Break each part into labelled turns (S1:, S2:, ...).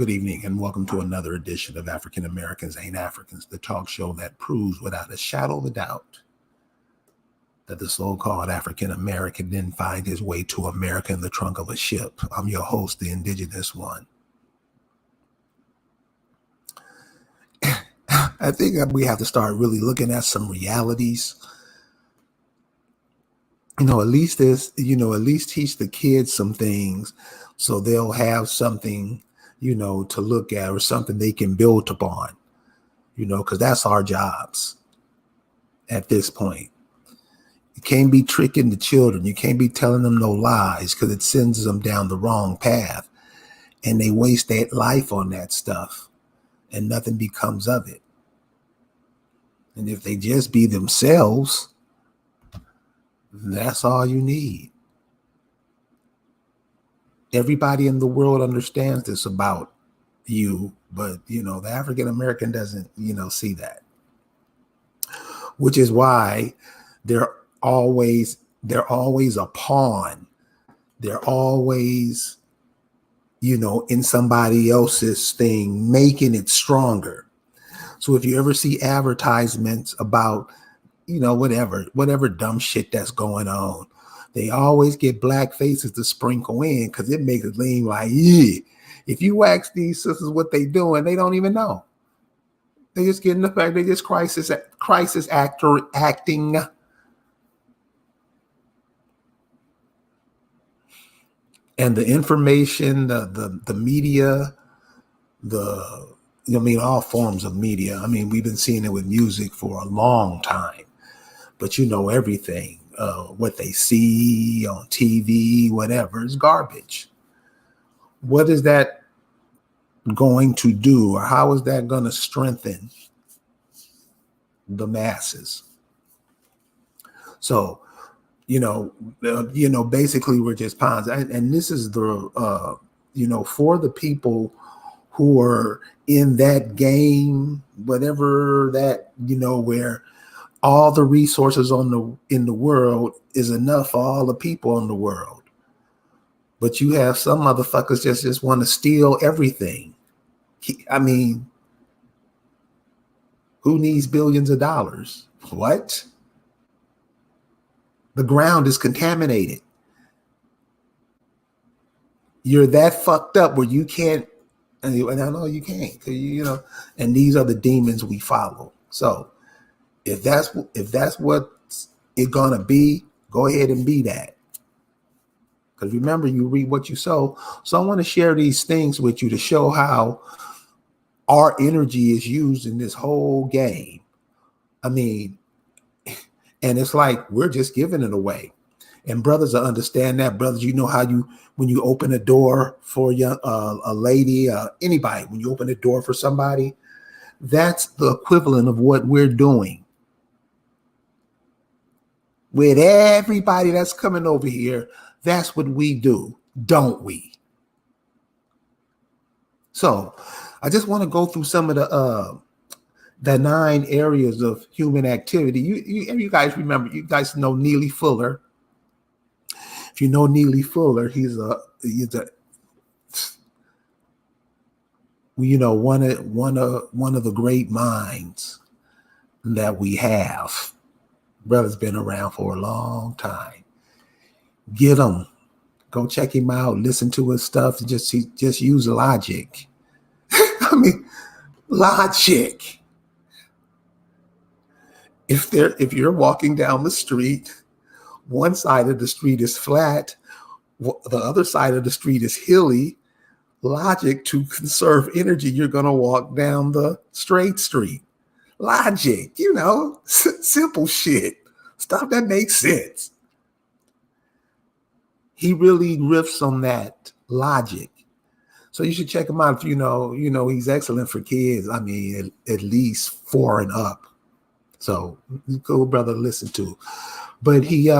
S1: Good evening, and welcome to another edition of African Americans Ain't Africans, the talk show that proves without a shadow of a doubt that the so-called African American didn't find his way to America in the trunk of a ship. I'm your host, the indigenous one. I think that we have to start really looking at some realities. At least teach the kids some things so they'll have something, to look at or something they can build upon, because that's our jobs at this point. You can't be tricking the children. You can't be telling them no lies because it sends them down the wrong path and they waste their life on that stuff and nothing becomes of it. And if they just be themselves, that's all you need. Everybody in the world understands this about you, but the African American doesn't, see that. Which is why they're always a pawn. They're always, in somebody else's thing, making it stronger. So if you ever see advertisements about whatever dumb shit that's going on, they always get black faces to sprinkle in because it makes it seem like, yeah. If you ask these sisters what they doing, they don't even know. They just getting the fact they just crisis acting. And the information, the media, all forms of media. We've been seeing it with music for a long time. But everything, what they see on TV, whatever, is garbage. What is that going to do, or how is that going to strengthen the masses? So, basically we're just pawns. And this is the, for the people who are in that game, whatever that, where all the resources in the world is enough for all the people in the world. But you have some motherfuckers just want to steal everything. Who needs billions of dollars? What? The ground is contaminated. You're that fucked up where you can't, and I know you can't, and these are the demons we follow. So if that's what it's gonna be, go ahead and be that. Because remember, you reap what you sow. So I want to share these things with you to show how our energy is used in this whole game. And it's like we're just giving it away. And brothers will understand that. Brothers, how when you open a door for a lady, anybody, when you open a door for somebody, that's the equivalent of what we're doing. With everybody that's coming over here, that's what we do, don't we? So I just want to go through some of the 9 areas of human activity. You guys remember, you guys know Neely Fuller. If you know Neely Fuller, he's one of the great minds that we have. Brother's been around for a long time. Get him. Go check him out. Listen to his stuff. Just use logic. Logic. If you're walking down the street, one side of the street is flat, the other side of the street is hilly. Logic, to conserve energy, you're going to walk down the straight street. Logic, simple shit, stuff that makes sense. He really riffs on that logic. So you should check him out. If he's excellent for kids. At least 4 and up. So cool brother to listen to. But he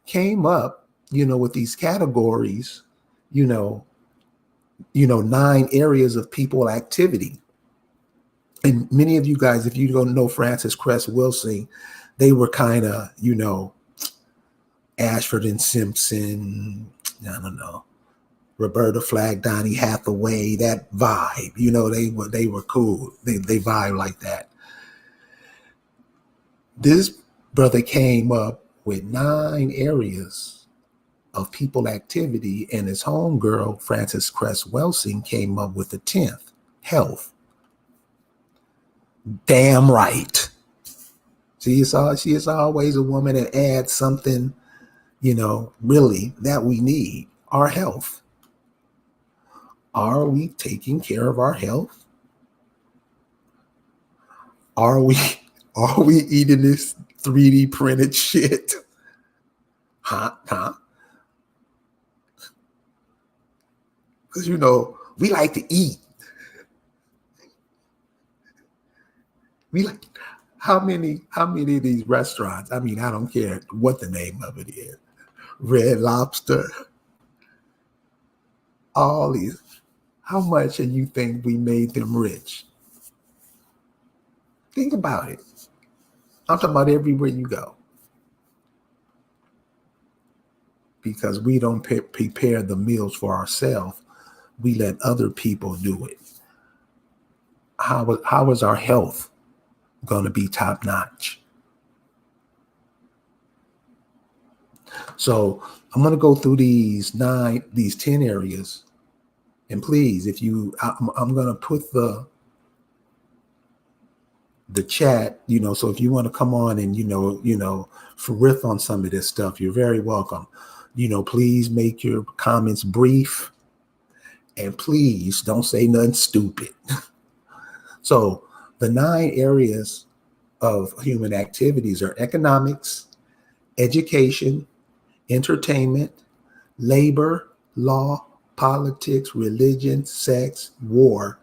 S1: came up, with these categories, 9 areas of people activity. And many of you guys, if you don't know Francis Cress Wilson, they were kind of, Ashford and Simpson, I don't know, Roberta Flack, Donny Hathaway, that vibe. You know, they were cool. They vibe like that. This brother came up with 9 areas of people activity, and his homegirl, Frances Cress Welsing, came up with the 10th, health. Damn right. She is always a woman that adds something, really that we need, our health. Are we taking care of our health? Are we eating this 3D printed shit? Huh? Because we like to eat. We like how many of these restaurants? I mean, I don't care what the name of it is. Red Lobster. All these. How much do you think we made them rich? Think about it. I'm talking about everywhere you go. Because we don't prepare the meals for ourselves. We let other people do it. How is our health going to be top notch? So I'm going to go through these 10 areas. And please, I'm going to put the chat, so if you want to come on and, for riff on some of this stuff, you're very welcome. Please make your comments brief, and please don't say nothing stupid. So the 9 areas of human activities are economics, education, entertainment, labor, law, politics, religion, sex, war.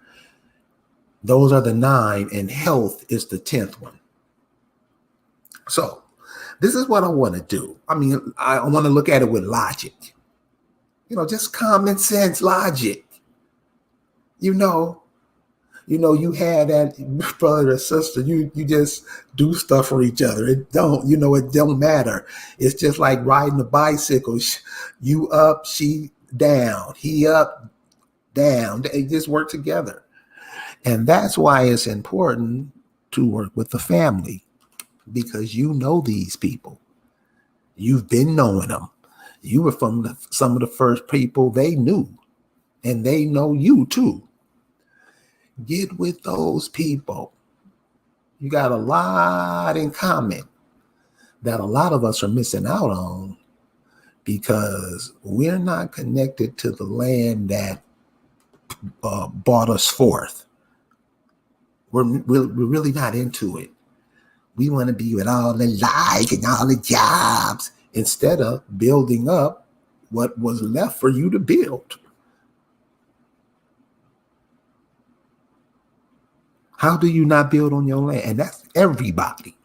S1: Those are the 9, and health is the 10th one. So this is what I want to do. I mean, I want to look at it with logic. Just common sense logic. You had that brother or sister, you just do stuff for each other. It don't matter. It's just like riding a bicycle. You up, she down, he up, down. They just work together. And that's why it's important to work with the family, because these people. You've been knowing them. You were from some of the first people they knew, and they know you too. Get with those people. You got a lot in common that a lot of us are missing out on because we're not connected to the land that brought us forth. We're really not into it. We want to be with all the life and all the jobs instead of building up what was left for you to build. How do you not build on your land? And that's everybody.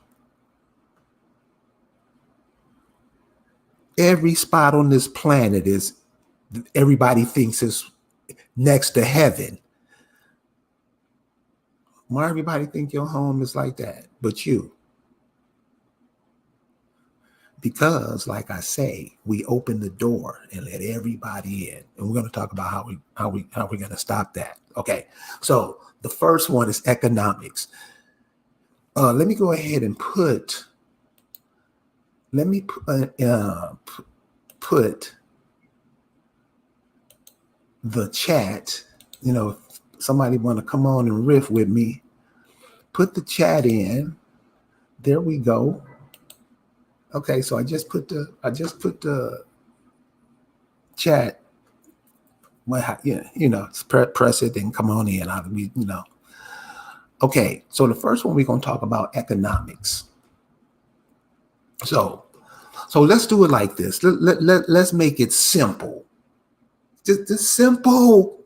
S1: Every spot on this planet everybody thinks is next to heaven. Why everybody think your home is like that, but you? Because, like I say, we open the door and let everybody in, and we're going to talk about how we're going to stop that. Okay, so the first one is economics. Let me go ahead and put the chat. If somebody want to come on and riff with me, put the chat in. There we go. Okay, so I just put the chat. Well, press it and come on in. Okay, so the first one we're going to talk about economics. So let's do it like this. Let's make it simple. Just simple.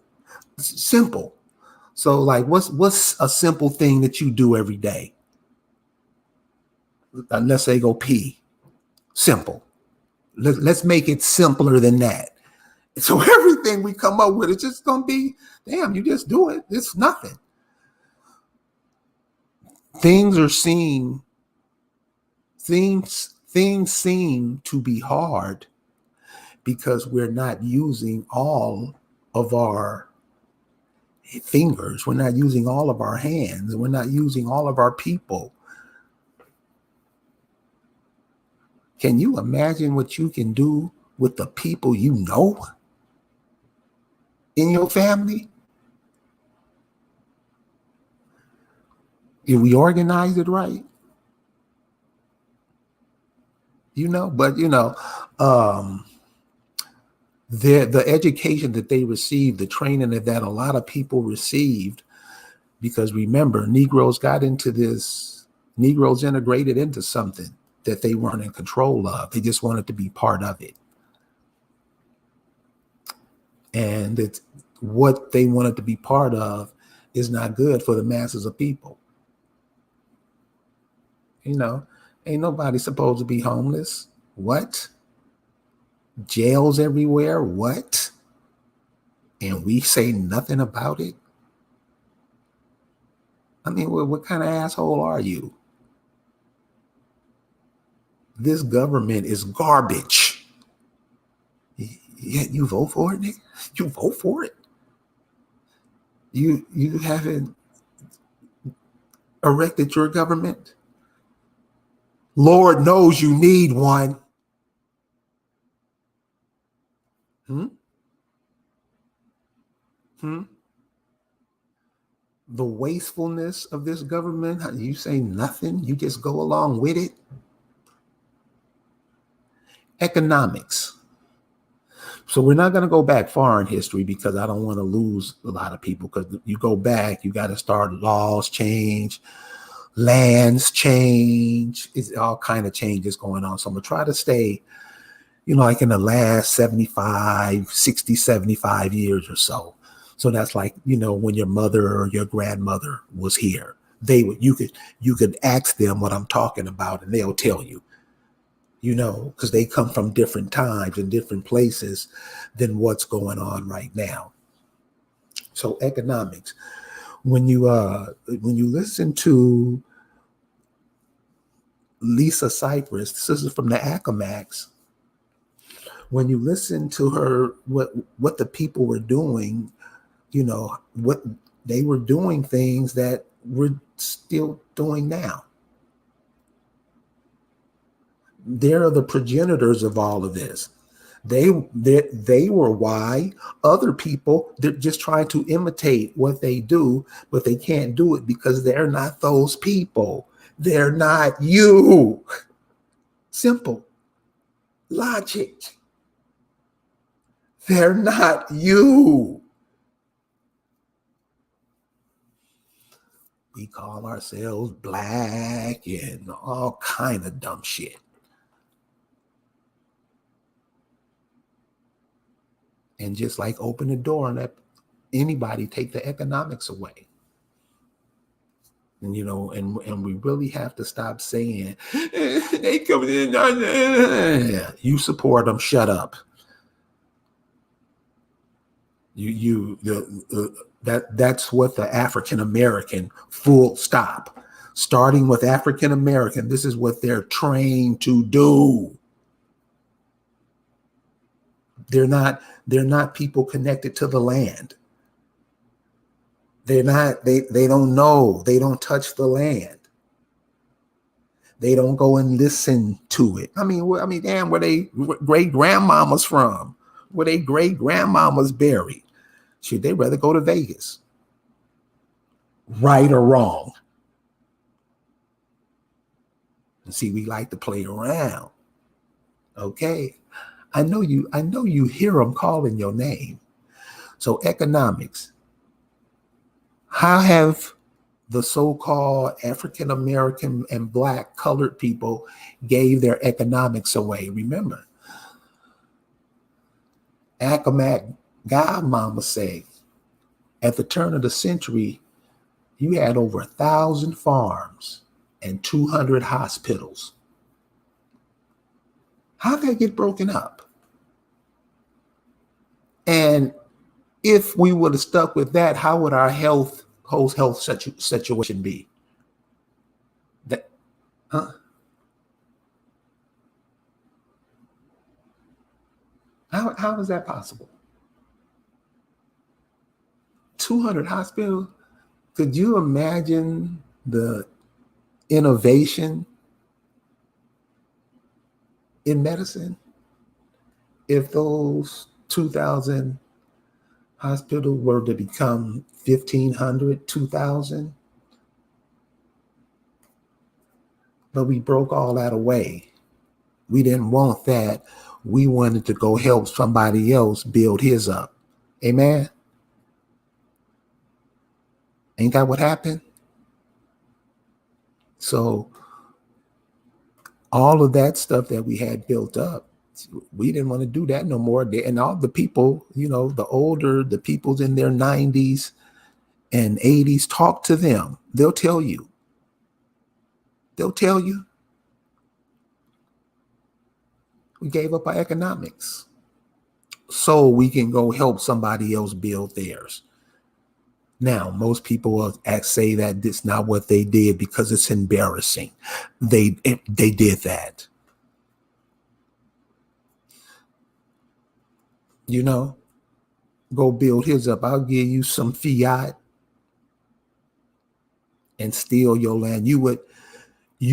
S1: So like, what's a simple thing that you do every day? Let's say go pee. Simple. Let's make it simpler than that. So everything we come up with, it's just going to be, damn, you just do it. It's nothing. Things seem to be hard because we're not using all of our fingers. We're not using all of our hands. We're not using all of our people. Can you imagine what you can do with the people you know in your family? If we organize it right, but the education that they received, the training that a lot of people received, because remember, Negroes integrated into something that they weren't in control of. They just wanted to be part of it. And it's what they wanted to be part of is not good for the masses of people. Ain't nobody supposed to be homeless. What? Jails everywhere. What? And we say nothing about it. I mean, what kind of asshole are you? This government is garbage. Yet you vote for it, nigga? You vote for it? You haven't erected your government? Lord knows you need one. The wastefulness of this government, you say nothing, you just go along with it. Economics. So we're not going to go back far in history because I don't want to lose a lot of people, because you go back, you got to start laws change, lands change. It's all kind of changes going on. So I'm going to try to stay, like in the last 60, 75 years or so. So that's like, when your mother or your grandmother was here, you could ask them what I'm talking about and they'll tell you, because they come from different times and different places than what's going on right now. So economics, when you listen to Lisa Cypress, this is from the Acamax. When you listen to her, what the people were doing, what they were doing, things that we're still doing now. They're the progenitors of all of this. They were why other people, they're just trying to imitate what they do, but they can't do it because they're not those people. They're not you. Simple logic. They're not you. We call ourselves black and all kind of dumb shit. And just like open the door and let anybody take the economics away. And and we really have to stop saying they coming in. You support them. Shut up. That's what the African American, full stop. Starting with African American, this is what they're trained to do. They're not people connected to the land. They don't know. They don't touch the land. They don't go and listen to it. I mean, damn, where they great grandmamas from? Where they great grandmamas buried? Should they rather go to Vegas? Right or wrong? And see, we like to play around. Okay. I know you hear them calling your name. So economics. How have the so-called African American and black colored people gave their economics away? Remember, Acamac godmama say at the turn of the century, you had over 1,000 farms and 200 hospitals. How'd that get broken up? And if we would have stuck with that, how would our whole health situation be? How is that possible? 200 hospitals. Could you imagine the innovation in medicine if those 2,000 hospitals were to become 1,500, 2,000? But we broke all that away. We didn't want that. We wanted to go help somebody else build his up. Amen? Ain't that what happened? So all of that stuff that we had built up, we didn't want to do that no more. And all the people, the people's in their 90s and 80s, talk to them. They'll tell you. We gave up our economics so we can go help somebody else build theirs. Now, most people will say that it's not what they did because it's embarrassing. They did that. Go build his up. I'll give you some fiat and steal your land. You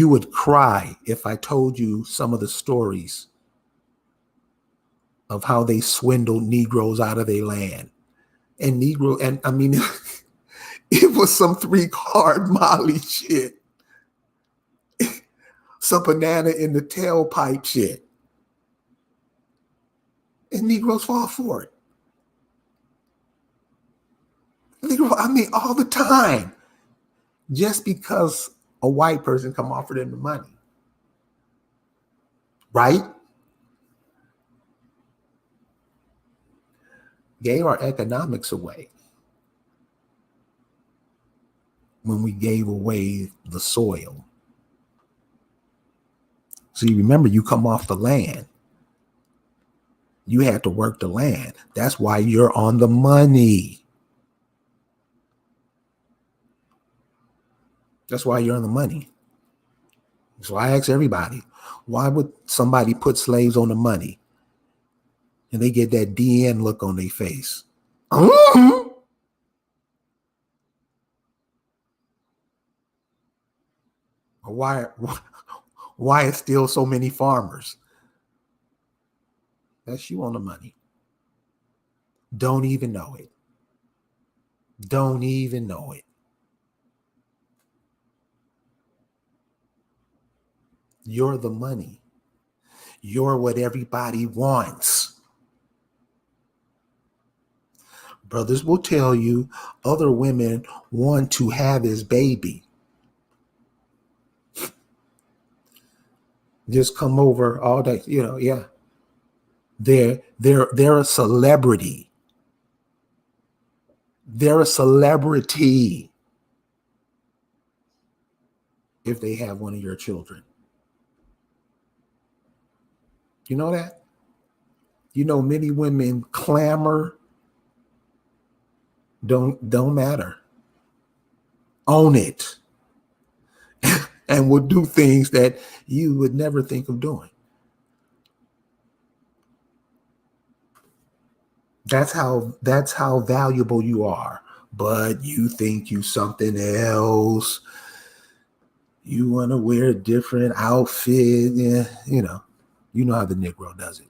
S1: would cry if I told you some of the stories of how they swindled Negroes out of their land. And I mean, it was some 3-card Molly shit. Some banana in the tailpipe shit. And Negroes fall for it. All the time. Just because a white person come offer them the money. Right? Gave our economics away when we gave away the soil. So you remember, you come off the land. You had to work the land. That's why you're on the money. That's why you're on the money. So I ask everybody, why would somebody put slaves on the money? And they get that DN look on their face. Mm-hmm. Why is still so many farmers? That's you on the money. Don't even know it. Don't even know it. You're the money. You're what everybody wants. Brothers will tell you other women want to have his baby. Just come over all day, yeah. They're a celebrity. They're a celebrity if they have one of your children. You know that? Many women clamor. Don't matter. Own it. And will do things that you would never think of doing. That's how valuable you are. But you think you something else. You want to wear a different outfit. Yeah, you know how the Negro does it.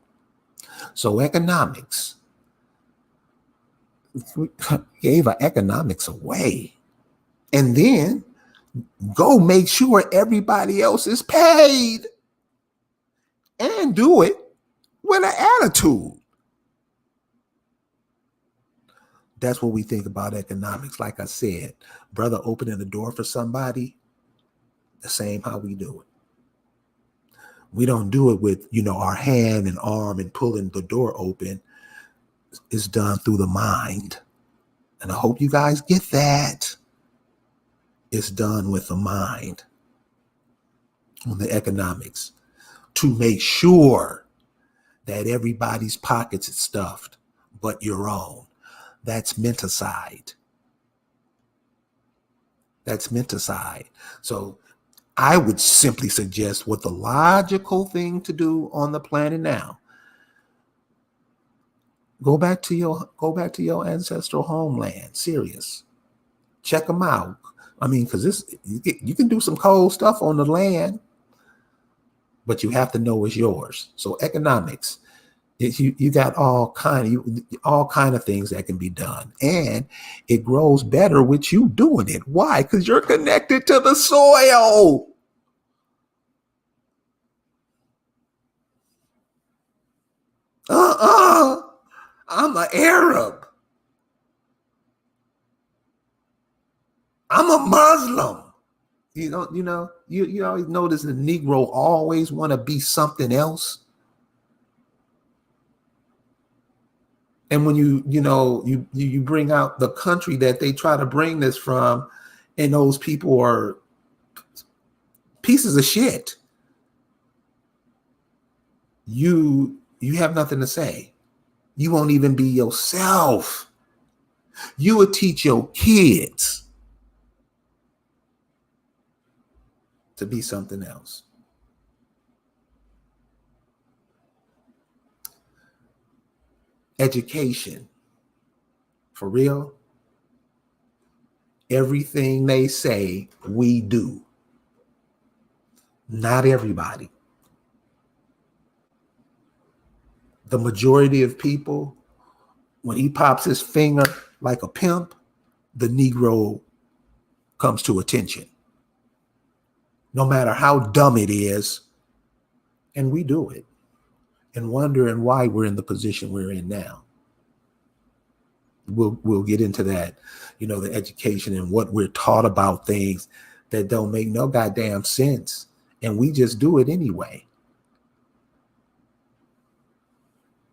S1: So economics. We gave our economics away. And then go make sure everybody else is paid. And do it with an attitude. That's what we think about economics. Like I said, brother opening the door for somebody, the same how we do it. We don't do it with, our hand and arm and pulling the door open. It's done through the mind. And I hope you guys get that. It's done with the mind on the economics to make sure that everybody's pockets is stuffed but your own. That's menticide. So I would simply suggest what the logical thing to do on the planet now. Go back to your ancestral homeland. Serious. Check them out. I mean, because you can do some cold stuff on the land, but you have to know it's yours. So economics, you got all kind of things that can be done, and it grows better with you doing it. Why? Because you're connected to the soil. Uh-uh. I'm an Arab. I'm a Muslim. You always notice the Negro always want to be something else. And when you bring out the country that they try to bring this from, and those people are pieces of shit, you have nothing to say. You won't even be yourself. You would teach your kids to be something else. Education, for real. Everything they say, we do. Not everybody. The majority of people, when he pops his finger like a pimp, the Negro comes to attention. No matter how dumb it is, and we do it, and wondering why we're in the position we're in now. We'll get into that, the education and what we're taught about things that don't make no goddamn sense, and we just do it anyway.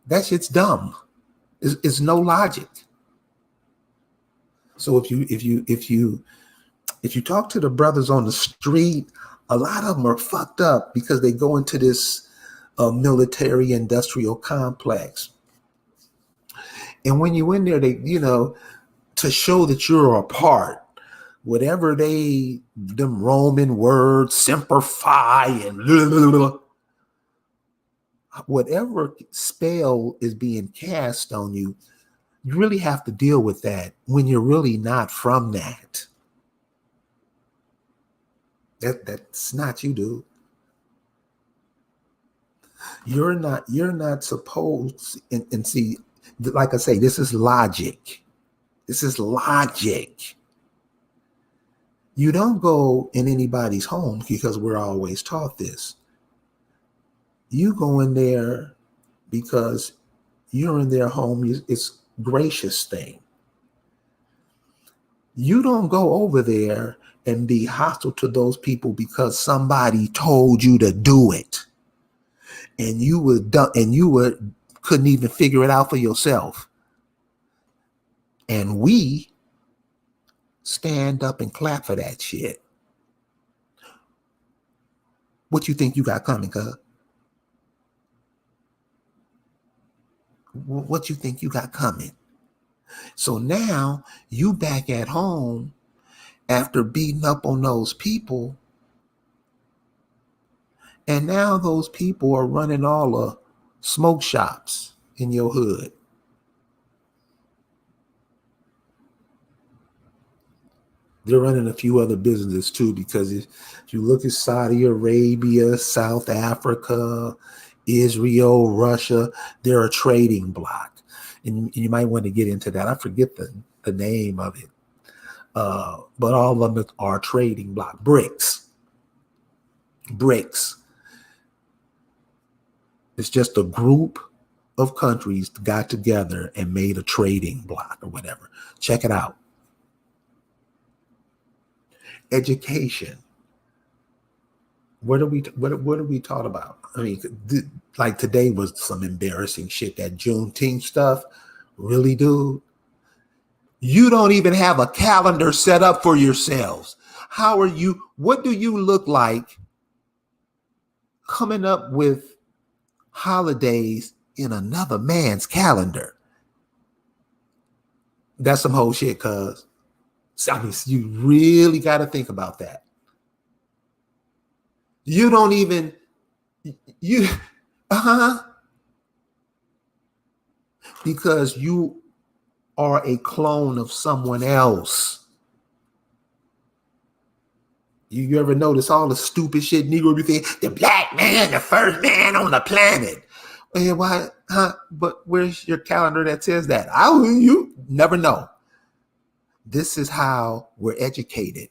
S1: That shit's dumb. It's no logic. So if you talk to the brothers on the street, a lot of them are fucked up because they go into this military industrial complex. And when you in there, they, to show that you're a part, whatever them Roman words, semper fi, and blah, blah, blah, whatever spell is being cast on you, you really have to deal with that when you're really not from that. That's not you, dude. You're not supposed, and see, like I say, this is logic. This is logic. You don't go in anybody's home because we're always taught this. You go in there because you're in their home. It's gracious thing. You don't go over there and be hostile to those people because somebody told you to do it, and you couldn't even figure it out for yourself. And we stand up and clap for that shit. What you think you got coming, cuz? What you think you got coming? So now you back at home after beating up on those people, and now those people are running all the smoke shops in your hood. They're running a few other businesses too, because if you look at Saudi Arabia, South Africa, Israel, Russia, they're a trading block. And you might want to get into that. I forget the name of it. But all of them are trading block. BRICS. It's just a group of countries got together and made a trading block or whatever. Check it out. Education. What are we taught about? I mean, like today was some embarrassing shit. That Juneteenth stuff, really, dude. You don't even have a calendar set up for yourselves. How are you? What do you look like coming up with holidays in another man's calendar? That's some whole shit, cuz. I mean, you really got to think about that. You don't even, you, because you are a clone of someone else. You ever notice all the stupid shit Negro be thinking, the black man, the first man on the planet? And why? But where's your calendar that says that? You never know. This is how we're educated.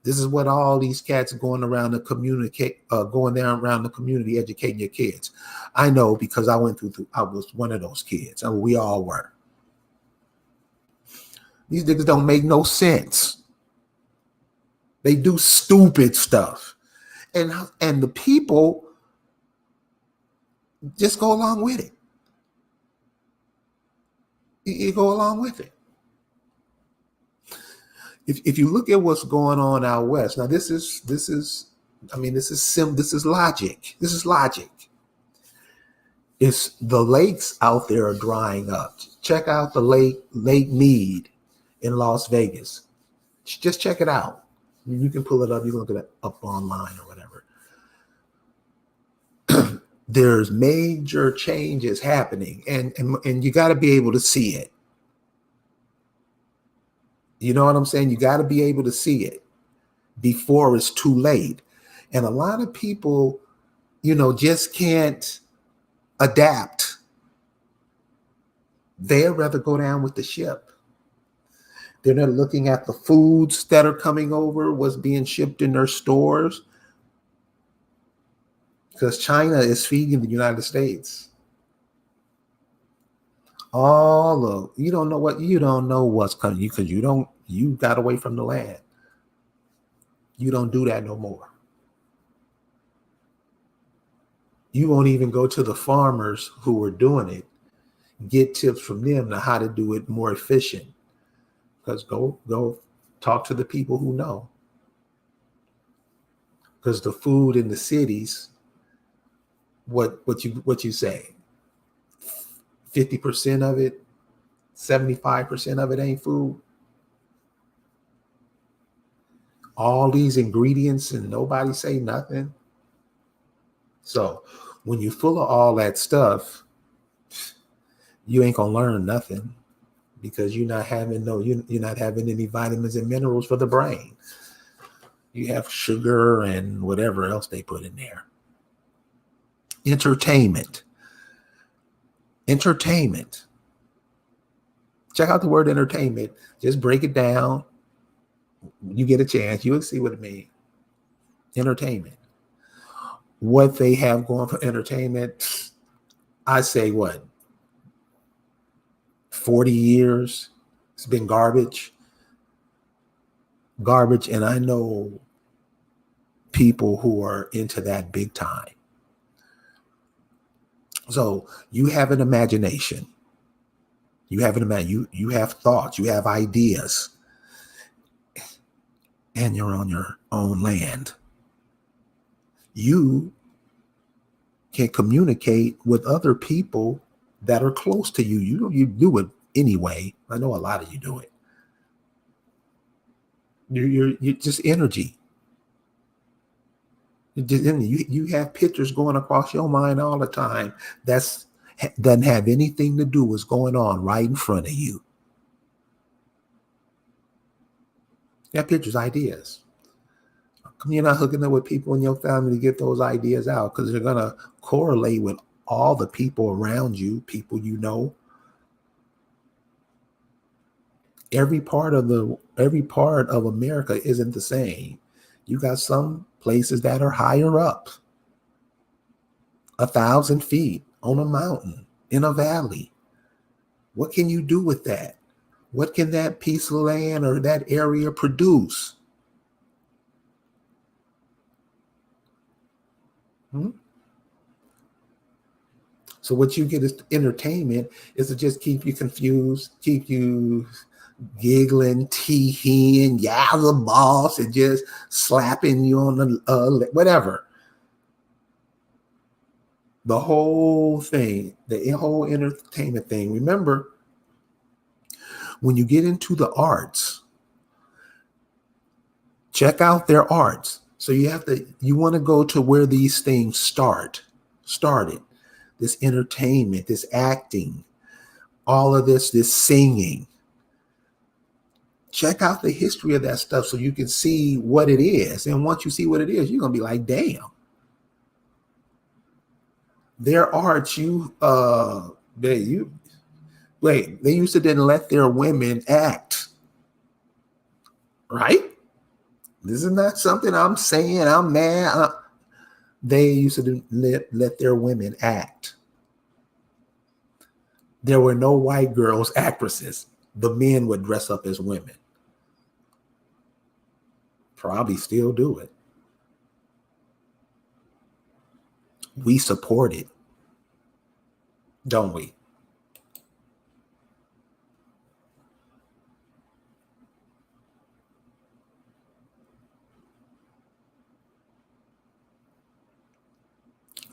S1: This is what all these cats going around the community, going down around the community, educating your kids. I know because I went through. I was one of those kids. I mean, we all were. These niggas don't make no sense. They do stupid stuff, and the people just go along with it. You go along with it. If you look at what's going on out west, now this is logic. This is logic. It's the lakes out there are drying up. Check out the Lake Mead in Las Vegas. Just check it out. You can pull it up. You can look it up online or whatever. There's major changes happening, and you got to be able to see it. You know what I'm saying? You got to be able to see it before it's too late. And a lot of people, just can't adapt. They'd rather go down with the ship. They're not looking at the foods that are coming over, what's being shipped in their stores. Because China is feeding the United States. You don't know what's coming because you got away from the land. You don't do that no more. You won't even go to the farmers who are doing it, get tips from them on how to do it more efficient. Because go talk to the people who know. Because the food in the cities, what you say? 50% of it, 75% of it ain't food. All these ingredients and nobody say nothing. So when you're full of all that stuff, you ain't gonna learn nothing because you're not having any vitamins and minerals for the brain. You have sugar and whatever else they put in there. Entertainment. Check out the word entertainment. Just break it down. You get a chance. You'll see what it means. Entertainment. What they have going for entertainment, I say 40 years. It's been garbage. And I know people who are into that big time. So you have an imagination. You have thoughts. You have ideas. And you're on your own land. You can communicate with other people that are close to you. You do it anyway. I know a lot of you do it. You're just energy. You have pictures going across your mind all the time. Doesn't have anything to do with what's going on right in front of you. You have pictures, ideas. Come, you're not hooking up with people in your family to get those ideas out because they're gonna correlate with all the people around you, people you know. Every part of America isn't the same. You got some places that are higher up, 1,000 feet on a mountain, in a valley. What can you do with that? What can that piece of land or that area produce? So what you get is entertainment is to just keep you confused, keep you giggling, tee-heeing, yeah, the boss, and just slapping you on the whatever. The whole thing, the whole entertainment thing. Remember, when you get into the arts, check out their arts. So you want to go to where these things started. This entertainment, this acting, all of this singing. Check out the history of that stuff so you can see what it is. And once you see what it is, you're gonna be like, damn. Their art, they used to didn't let their women act. Right? This is not something I'm saying. I'm mad. They used to let their women act. There were no white girls actresses. The men would dress up as women. Probably still do it. We support it, don't we?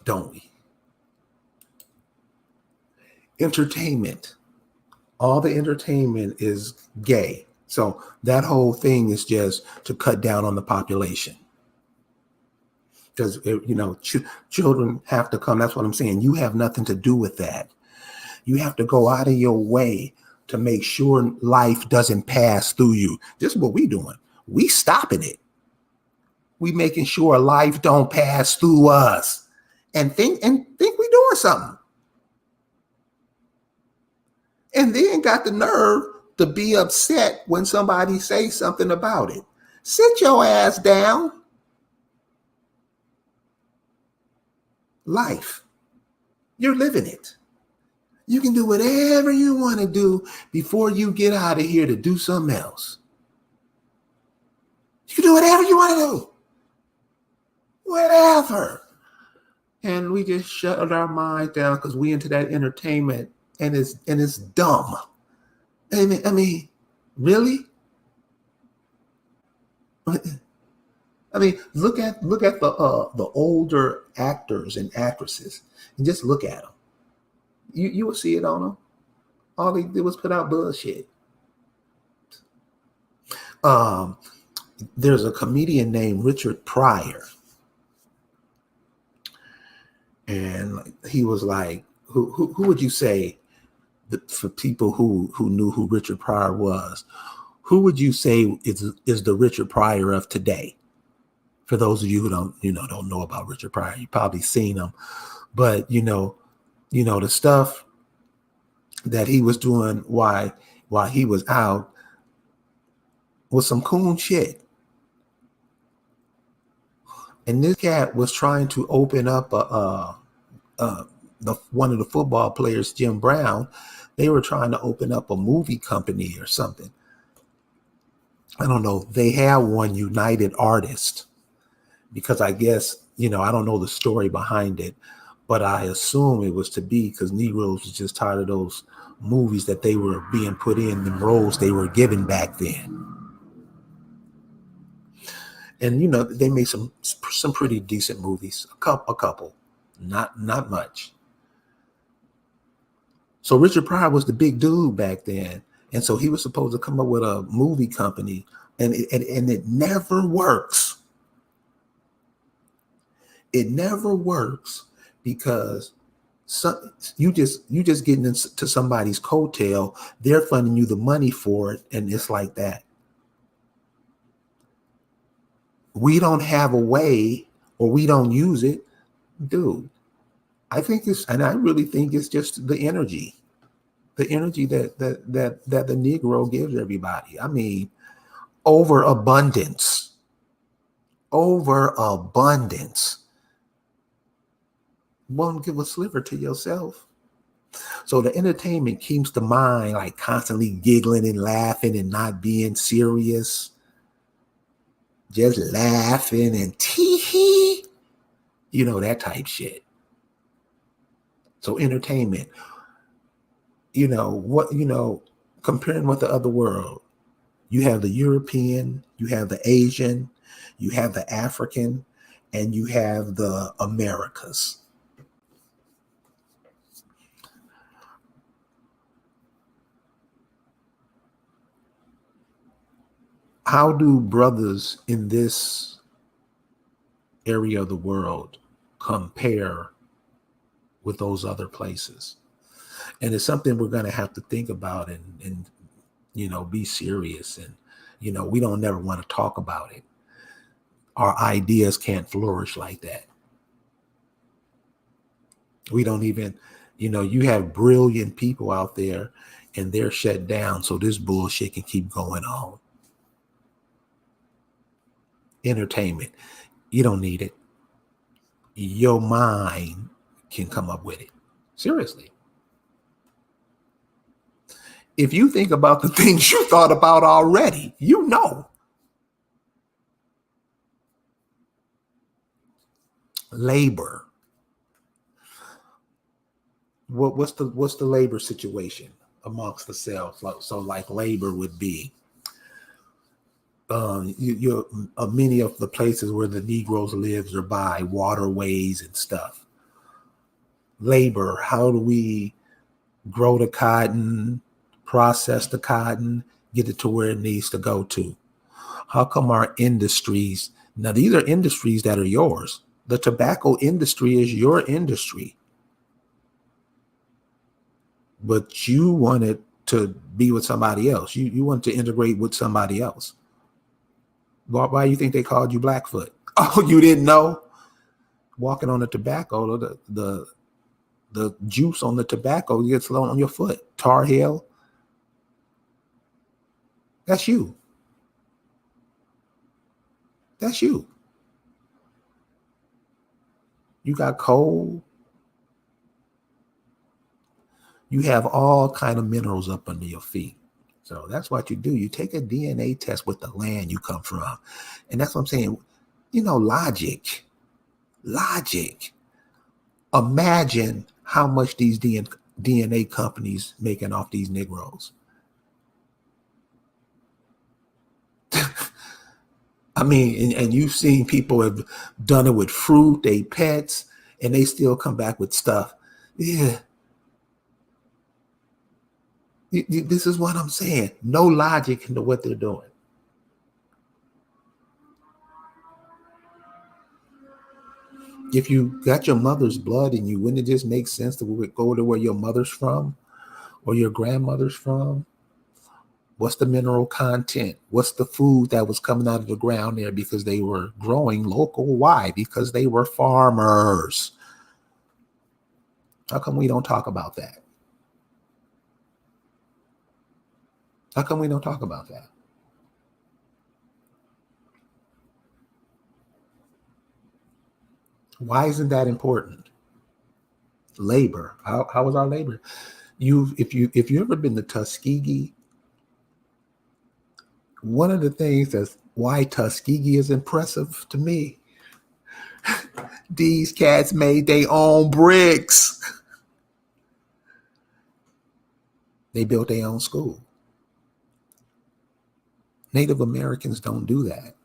S1: Don't we? Entertainment. All the entertainment is gay. So that whole thing is just to cut down on the population. Because, children have to come. That's what I'm saying. You have nothing to do with that. You have to go out of your way to make sure life doesn't pass through you. This is what we doing. We stopping it. We making sure life don't pass through us and think we doing something. And then got the nerve to be upset when somebody says something about it. Sit your ass down. Life. You're living it. You can do whatever you want to do before you get out of here to do something else. You can do whatever you want to do. Whatever. And we just shut our minds down because we into that entertainment and it's dumb. I mean, really? I mean, look at the older actors and actresses and just look at them. You will see it on them. All they did was put out bullshit. There's a comedian named Richard Pryor, and he was like, who would you say, for people who knew who Richard Pryor was, who would you say is the Richard Pryor of today? For those of you who don't know about Richard Pryor, you probably seen him, but the stuff that he was doing while he was out was some cool shit. And this cat was trying to open up one of the football players, Jim Brown. They were trying to open up a movie company or something. I don't know. They had one, United Artists, because I guess, I don't know the story behind it, but I assume it was to be because Negroes was just tired of those movies that they were being put in, the roles they were given back then. And, they made some pretty decent movies, a couple, not much. So Richard Pryor was the big dude back then. And so he was supposed to come up with a movie company, and it never works. It never works because you just getting into somebody's coattail. They're funding you the money for it, and it's like that. We don't have a way, or we don't use it, dude. I really think it's just the energy that the Negro gives everybody. I mean, overabundance. Won't give a sliver to yourself. So the entertainment keeps the mind like constantly giggling and laughing and not being serious. Just laughing and tee-hee, that type shit. So entertainment, comparing with the other world, you have the European, you have the Asian, you have the African, and you have the Americas. How do brothers in this area of the world compare with those other places? And it's something we're going to have to think about and be serious. And we don't never want to talk about it. Our ideas can't flourish like that. We don't even, you have brilliant people out there and they're shut down so this bullshit can keep going on. Entertainment, you don't need it. Your mind can come up with it. Seriously. If you think about the things you thought about already, labor. What's the labor situation amongst the cells? Like labor would be many of the places where the Negroes lives are by waterways and stuff. Labor, how do we grow the cotton, process the cotton, get it to where it needs to go to? How come our industries, now these are industries that are yours. The tobacco industry is your industry. But you wanted to be with somebody else. You want to integrate with somebody else. Why do you think they called you Blackfoot? Oh, you didn't know? Walking on the tobacco, the juice on the tobacco gets thrown on your foot. Tar Heel. That's you. That's you. You got coal. You have all kind of minerals up under your feet. So that's what you do. You take a DNA test with the land you come from. And that's what I'm saying. Logic. Imagine how much these DNA companies making off these Negroes. I mean, and you've seen people have done it with fruit, they pets, and they still come back with stuff. Yeah. This is what I'm saying. No logic into what they're doing. If you got your mother's blood in you, wouldn't it just make sense to go to where your mother's from or your grandmother's from? What's the mineral content? What's the food that was coming out of the ground there because they were growing local? Why? Because they were farmers. How come we don't talk about that? How come we don't talk about that? Why isn't that important? Labor. How is our labor? If you ever been to Tuskegee, one of the things that's why Tuskegee is impressive to me, these cats made their own bricks. They built their own school. Native Americans don't do that.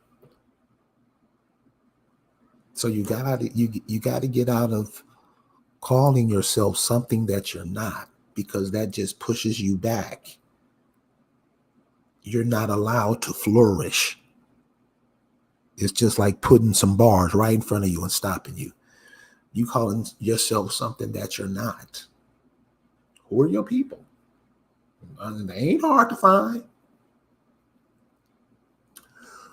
S1: So you got to get out of calling yourself something that you're not, because that just pushes you back. You're not allowed to flourish. It's just like putting some bars right in front of you and stopping you. You calling yourself something that you're not. Who are your people? They ain't hard to find.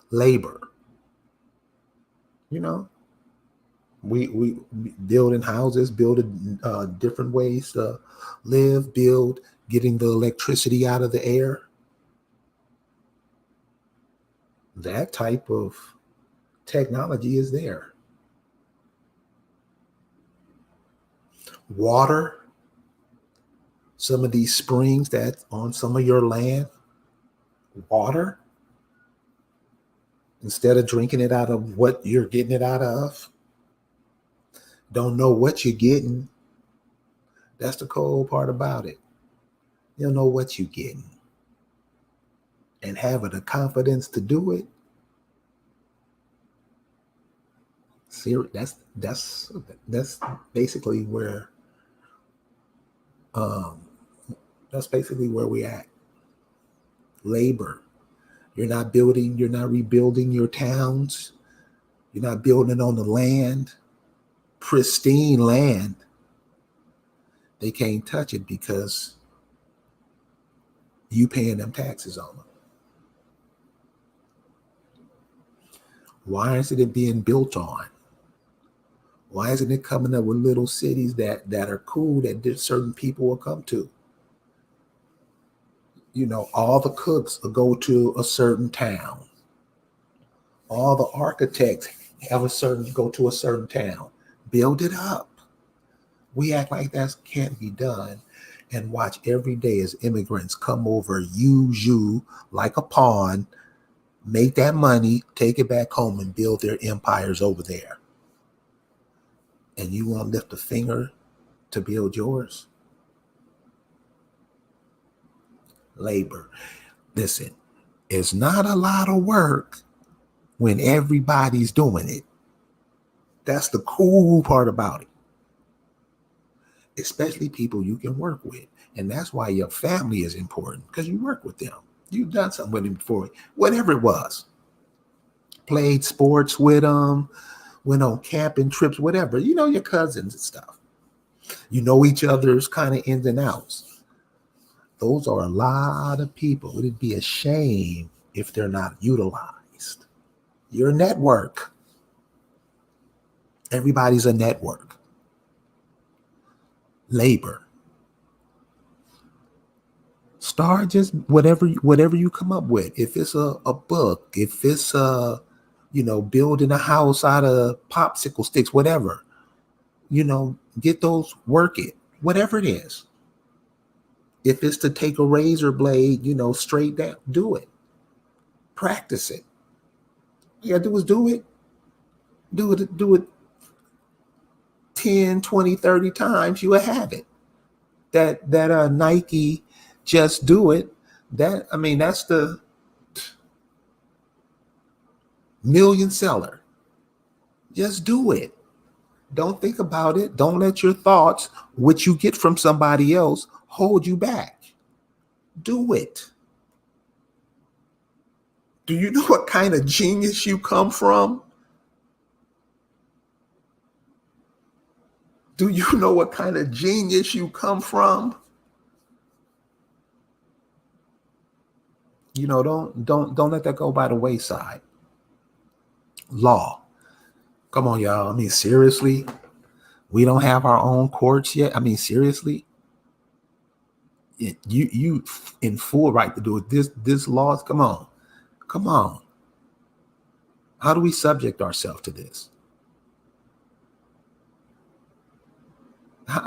S1: Labor. We building houses, building different ways to live, getting the electricity out of the air. That type of technology is there. Water, some of these springs that on some of your land, water, instead of drinking it out of what you're getting it out of, don't know what you're getting. That's the cold part about it. You don't know what you're getting. And having the confidence to do it, that's basically where we're at. Labor. You're not rebuilding your towns. You're not building on the land, pristine land. They can't touch it because you paying them taxes on them. Why isn't it being built on? Why isn't it coming up with little cities that are cool that certain people will come to? All the cooks will go to a certain town. All the architects go to a certain town. Build it up. We act like that can't be done and watch every day as immigrants come over, use you like a pawn, make that money, take it back home and build their empires over there. And you won't lift a finger to build yours? Labor. Listen, it's not a lot of work when everybody's doing it. That's the cool part about it. Especially people you can work with. And that's why your family is important, because you work with them. You've done something with them before, whatever it was. Played sports with them, went on camping trips, whatever. Your cousins and stuff. You know each other's kind of ins and outs. Those are a lot of people. It'd be a shame if they're not utilized. Your network. Everybody's a network. Labor. Start just whatever you come up with. If it's a book, if it's building a house out of popsicle sticks, whatever, get those, work it, whatever it is. If it's to take a razor blade, straight down, do it. Practice it. All you gotta do is do it. Do it 10, 20, 30 times, you will have it. That Nike just do it. That's the million seller. Just do it. Don't think about it. Don't let your thoughts, which you get from somebody else, hold you back. Do it. Do you know what kind of genius you come from? Do you know what kind of genius you come from? Don't let that go by the wayside. Law. Come on, y'all. Seriously? We don't have our own courts yet? Seriously? You in full right to do it. This laws, come on. Come on. How do we subject ourselves to this?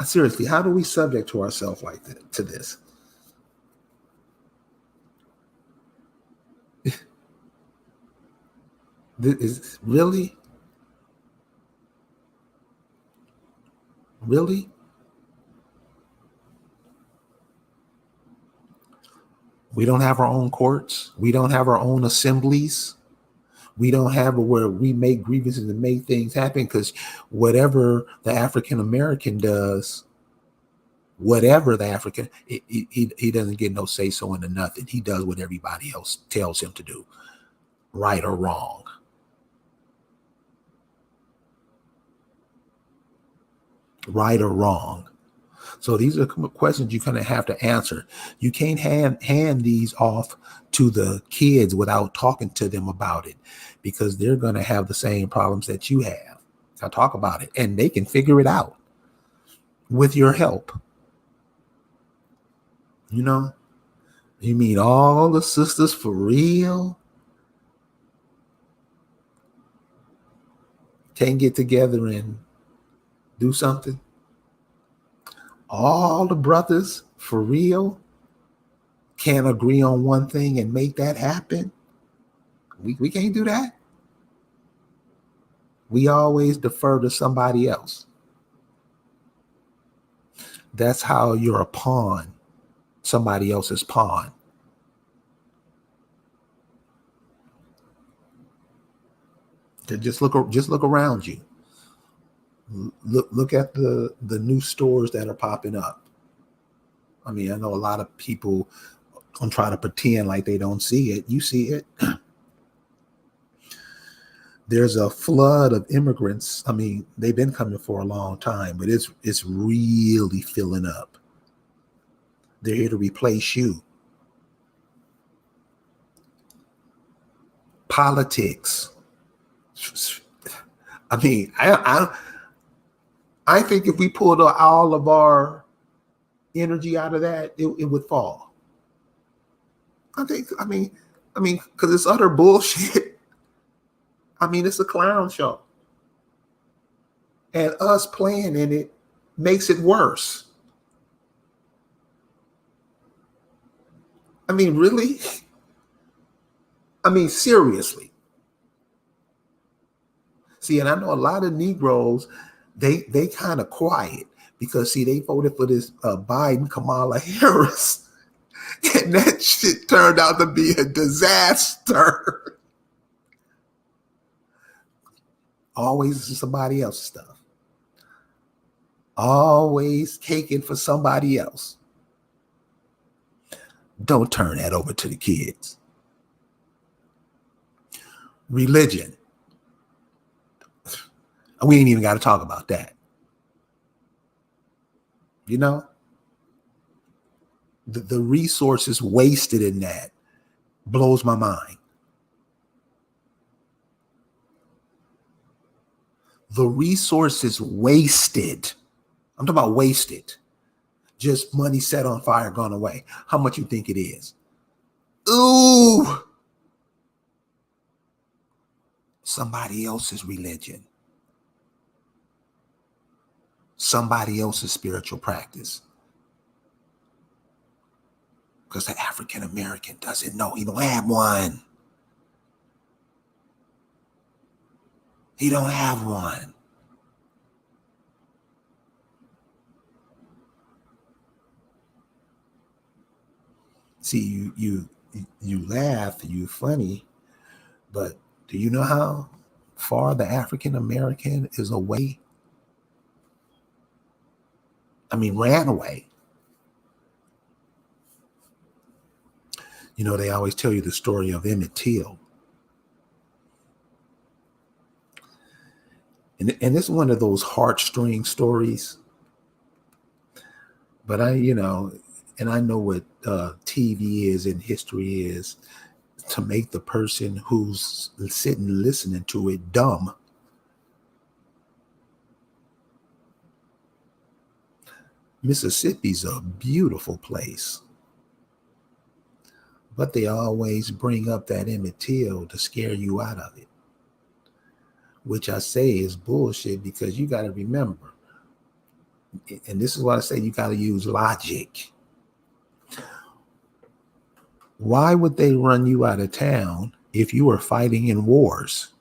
S1: Seriously, how do we subject to ourselves like that, to this? This is really? Really? We don't have our own courts. We don't have our own assemblies. We don't have where we make grievances and make things happen, because whatever the African American does, he doesn't get no say so into nothing. He does what everybody else tells him to do, right or wrong. Right or wrong. So these are questions you kind of have to answer. You can't hand these off to the kids without talking to them about it, because they're going to have the same problems that you have. I talk about it, and they can figure it out with your help. You mean all the sisters for real can't get together and do something? All the brothers for real can't agree on one thing and make that happen? We can't do that. We always defer to somebody else. That's how you're a pawn, somebody else's pawn. Just look around you. Look at the new stores that are popping up. I know a lot of people try to pretend like they don't see it. You see it. there's a flood of immigrants. I mean, they've been coming for a long time, but it's really filling up. They're here to replace you. Politics. I mean, I think if we pulled all of our energy out of that, it would fall. I mean, because it's utter bullshit. I mean, it's a clown show. And us playing in it makes it worse. I mean, really? I mean, seriously. See, and I know a lot of Negroes, they kind of quiet because, see, they voted for this Biden, Kamala Harris. And that shit turned out to be a disaster. Always somebody else's stuff. Always caking for somebody else. Don't turn that over to the kids. Religion. We ain't even got to talk about that. You know? The resources wasted in that blows my mind. The resources wasted. I'm talking about wasted. Just money set on fire, gone away. How much you think it is? Ooh. Somebody else's religion. Somebody else's spiritual practice. Because the African American doesn't know. He don't have one. He don't have one. See, you laugh, you funny, but do you know how far the African American is away? I mean, ran away. You know, they always tell you the story of Emmett Till. And this is one of those heartstring stories. But I know what TV is and history is, to make the person who's sitting listening to it dumb. Mississippi's a beautiful place. But they always bring up that Emmett Till to scare you out of it. Which I say is bullshit, because you got to remember, and this is what I say, you got to use logic. Why would they run you out of town if you were fighting in wars?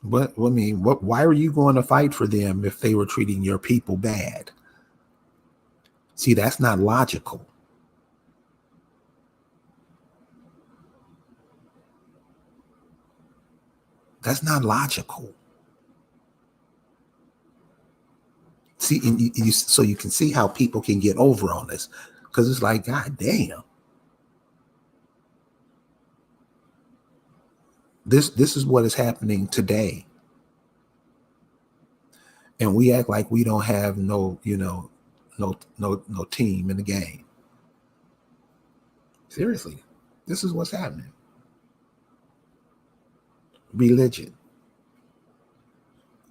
S1: Why are you going to fight for them if they were treating your people bad? See, that's not logical. That's not logical. See, so you can see how people can get over on this, because it's like, God damn. This is what is happening today. And we act like we don't have no team in the game. Seriously, this is what's happening. Religion.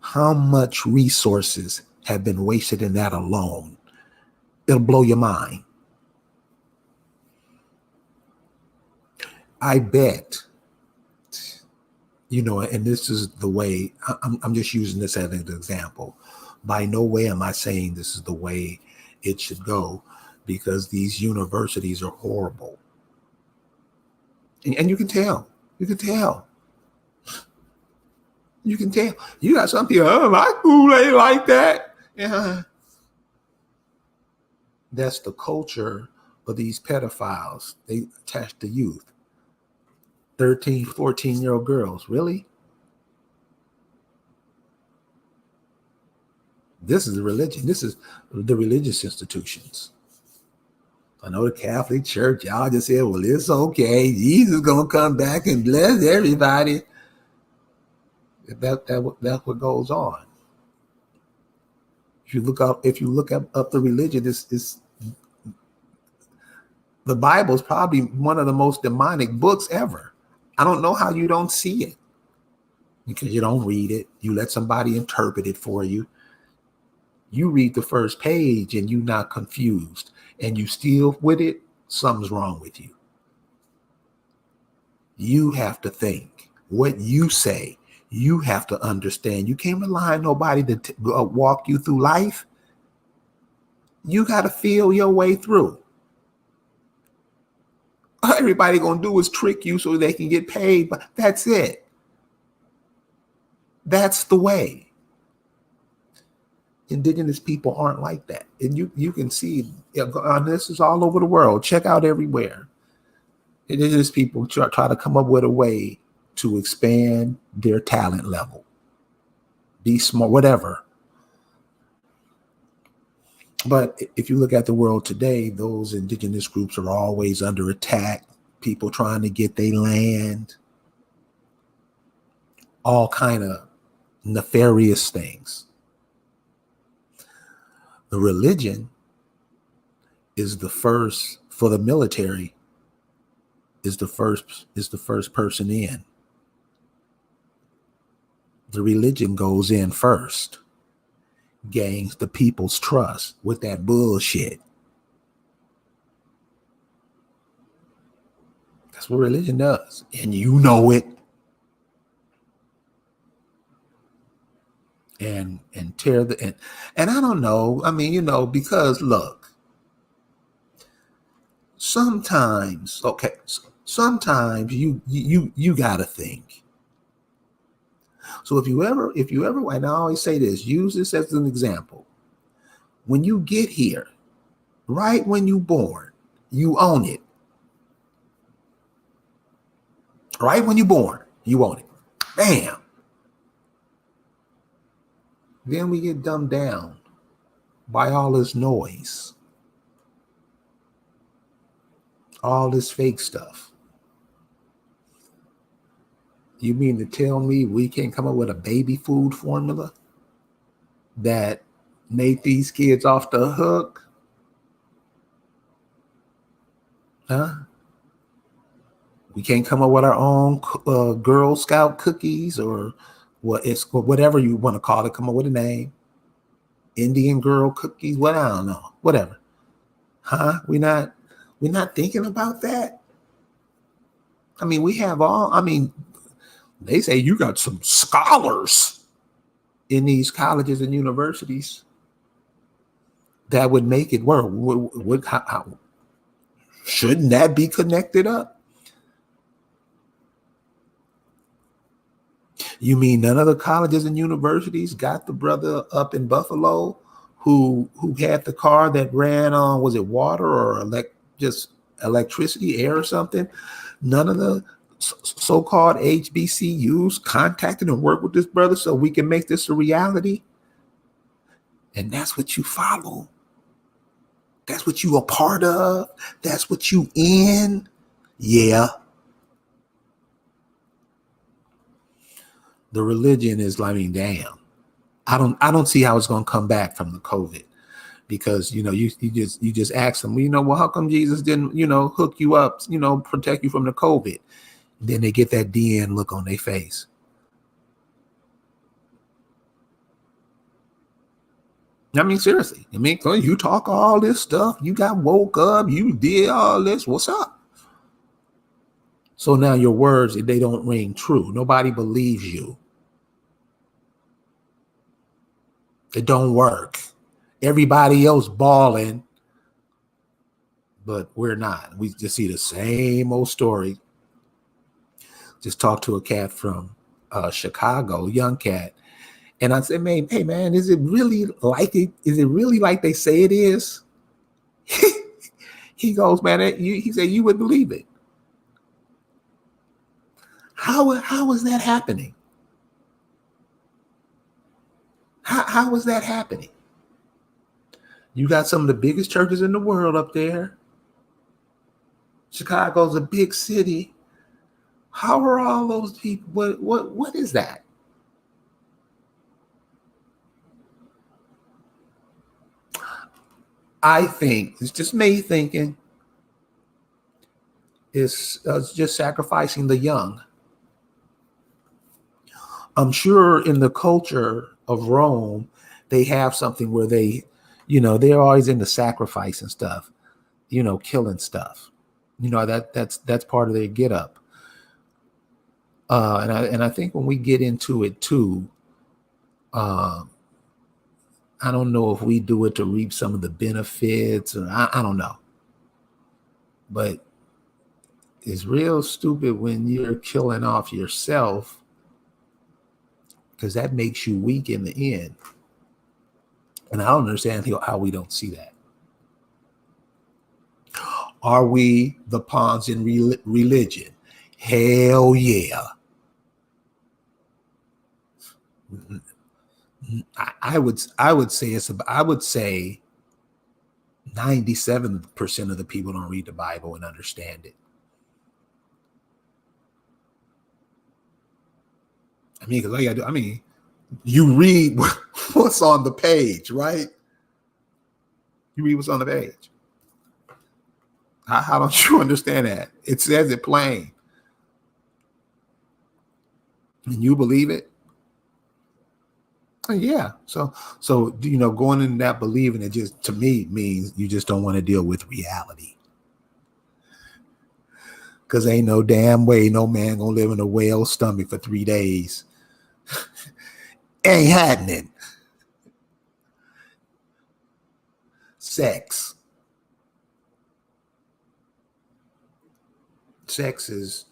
S1: How much resources have been wasted in that alone? It'll blow your mind. I bet, and this is the way, I'm just using this as an example. By no way am I saying this is the way it should go, because these universities are horrible. And you can tell. You can tell. You can tell. You got some people, my school ain't like that. Yeah. That's the culture of these pedophiles. They attach to youth. 13, 14-year-old girls. Really? This is the religion. This is the religious institutions. I know the Catholic Church, y'all just said, well, it's okay. Jesus is going to come back and bless everybody. That's what goes on. If you look up the religion, is the Bible is probably one of the most demonic books ever. I don't know how you don't see it, because you don't read it. You let somebody interpret it for you. You read the first page and you're not confused, and you still with it. Something's wrong with you. You have to think what you say. You have to understand. You can't rely on nobody to walk you through life. You got to feel your way through. Everybody gonna do is trick you so they can get paid, but that's it. That's the way. Indigenous people aren't like that, and you can see this is all over the world. Check out everywhere. Indigenous people try to come up with a way to expand their talent level, be smart, whatever. But if you look at the world today, those indigenous groups are always under attack. People trying to get their land, all kind of nefarious things. The religion is the first for the military. Is the first person in. The religion goes in first, gains the people's trust with that bullshit. That's what religion does, and you know it. And tear the and I don't know. I mean, because look, sometimes you gotta think. So if you ever, and I always say this, use this as an example. When you get here, right when you born, you own it. Right when you're born, you own it. Bam. Then we get dumbed down by all this noise, all this fake stuff. You mean to tell me we can't come up with a baby food formula that made these kids off the hook? Huh? We can't come up with our own Girl Scout cookies or whatever you want to call it. Come up with a name. Indian girl cookies. What, I don't know. Whatever. Huh? We're not thinking about that. I mean, they say you got some scholars in these colleges and universities that would make it work. How shouldn't that be connected up? You mean none of the colleges and universities got the brother up in Buffalo who had the car that ran on, was it water or just electricity, air or something? None of the so-called HBCUs contacted and worked with this brother so we can make this a reality? And that's what you follow. That's what you a part of. That's what you in. Yeah. The religion is, I mean, damn. I don't see how it's going to come back from the COVID, because you just ask them, well, how come Jesus didn't hook you up, protect you from the COVID? Then they get that DN look on their face. I mean, seriously. I mean, you talk all this stuff. You got woke up. You did all this. What's up? So now your words, they don't ring true. Nobody believes you. It don't work. Everybody else balling, but we're not. We just see the same old story. Just talked to a cat from Chicago, young cat, and I said, "Hey man, is it really like it? Is it really like they say it is?" He goes, "Man, he said you wouldn't believe it." How is that happening? How is that happening? You got some of the biggest churches in the world up there. Chicago's a big city. How are all those people? What is that? I think it's just me thinking is just sacrificing the young. I'm sure in the culture of Rome, they have something where they, they're always into sacrifice and stuff, killing stuff. That's part of their get up. And I think when we get into it too, I don't know if we do it to reap some of the benefits, or I don't know. But it's real stupid when you're killing off yourself, because that makes you weak in the end. And I don't understand how we don't see that. Are we the pawns in religion? Hell yeah. I would say I would say 97% of the people don't read the Bible and understand it. I mean, because all you gotta do, I mean, you read what's on the page, right? You read what's on the page. How don't you understand that? It says it plain. And you believe it? Yeah. So going into that believing, it just, to me, means you just don't want to deal with reality. Because ain't no damn way no man gonna live in a whale's stomach for 3 days. Ain't happening. Sex is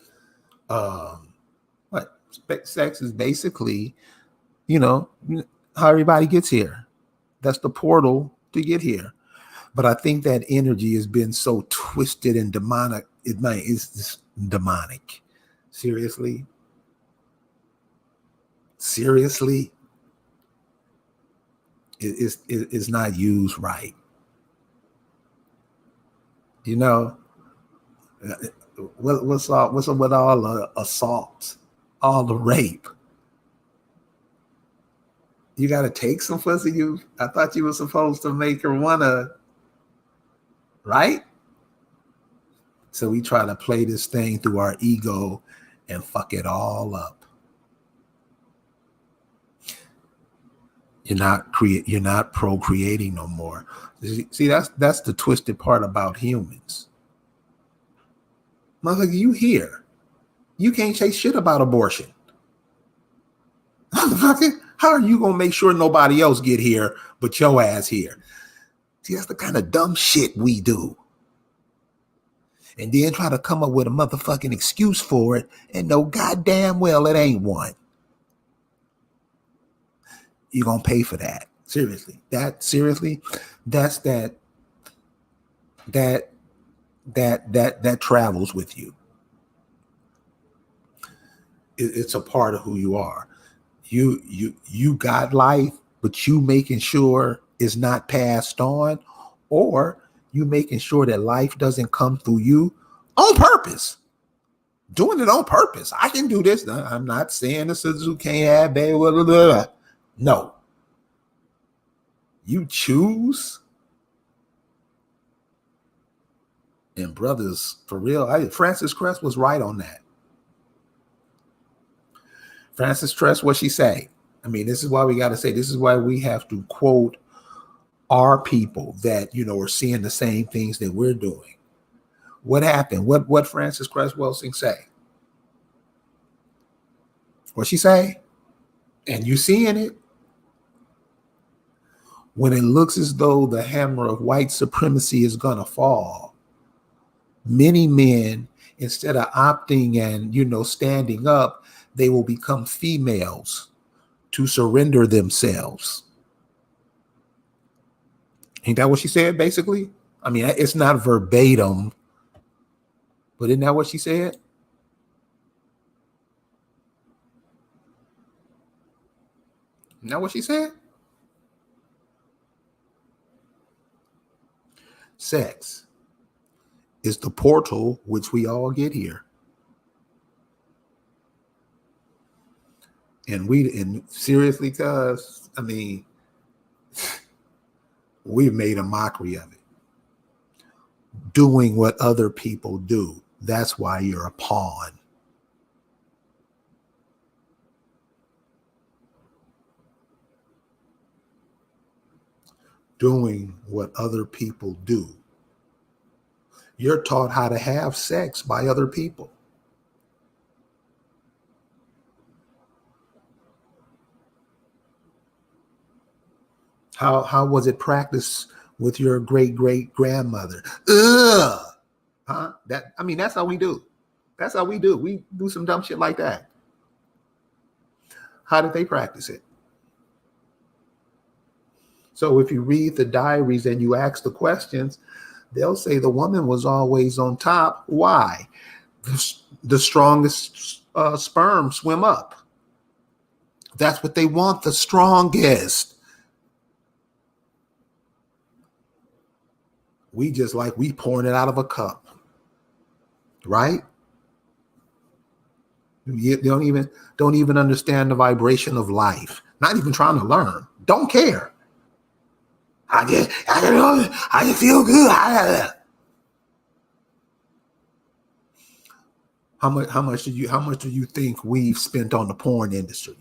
S1: what? Sex is basically, how everybody gets here. That's the portal to get here. But I think that energy has been so twisted and demonic. It's demonic. Seriously? It's not used right. What's up with all the assaults, all the rape? You got to take some pussy. I thought you were supposed to make her wanna, right? So we try to play this thing through our ego and fuck it all up. You're not procreating no more. See, that's the twisted part about humans. Motherfucker, you here. You can't say shit about abortion. Motherfucker, how are you gonna make sure nobody else get here but your ass here? See, that's the kind of dumb shit we do. And then try to come up with a motherfucking excuse for it and know goddamn well it ain't one. You're gonna pay for that. Seriously. That's that travels with you. It's a part of who you are. You got life, but you making sure it's not passed on, or you making sure that life doesn't come through you on purpose. Doing it on purpose. I can do this. I'm not saying the sisters who can't have baby. Blah, blah, blah. No. You choose. And brothers, for real, Frances Cress was right on that. Frances Cress, what she say? I mean, this is why we got to say, this is why we have to quote our people that, are seeing the same things that we're doing. What happened? What Frances Cress Welsing say? What she say? And you seeing it? When it looks as though the hammer of white supremacy is going to fall, many men, instead of opting and, standing up, they will become females to surrender themselves. Ain't that what she said, basically? I mean, it's not verbatim, but isn't that what she said? Isn't that what she said? Sex is the portal which we all get here. And seriously, cuz, I mean, we've made a mockery of it. doing what other people do. That's why you're a pawn. Doing what other people do. You're taught how to have sex by other people. How was it practiced with your great great grandmother? Ugh. Huh? That's how we do. That's how we do. We do some dumb shit like that. How did they practice it? So if you read the diaries and you ask the questions, they'll say the woman was always on top. Why? The strongest sperm swim up. That's what they want, the strongest. We just like we pouring it out of a cup, right? You don't even understand the vibration of life. Not even trying to learn. Don't care. I just feel good. How much do you think we've spent on the porn industry?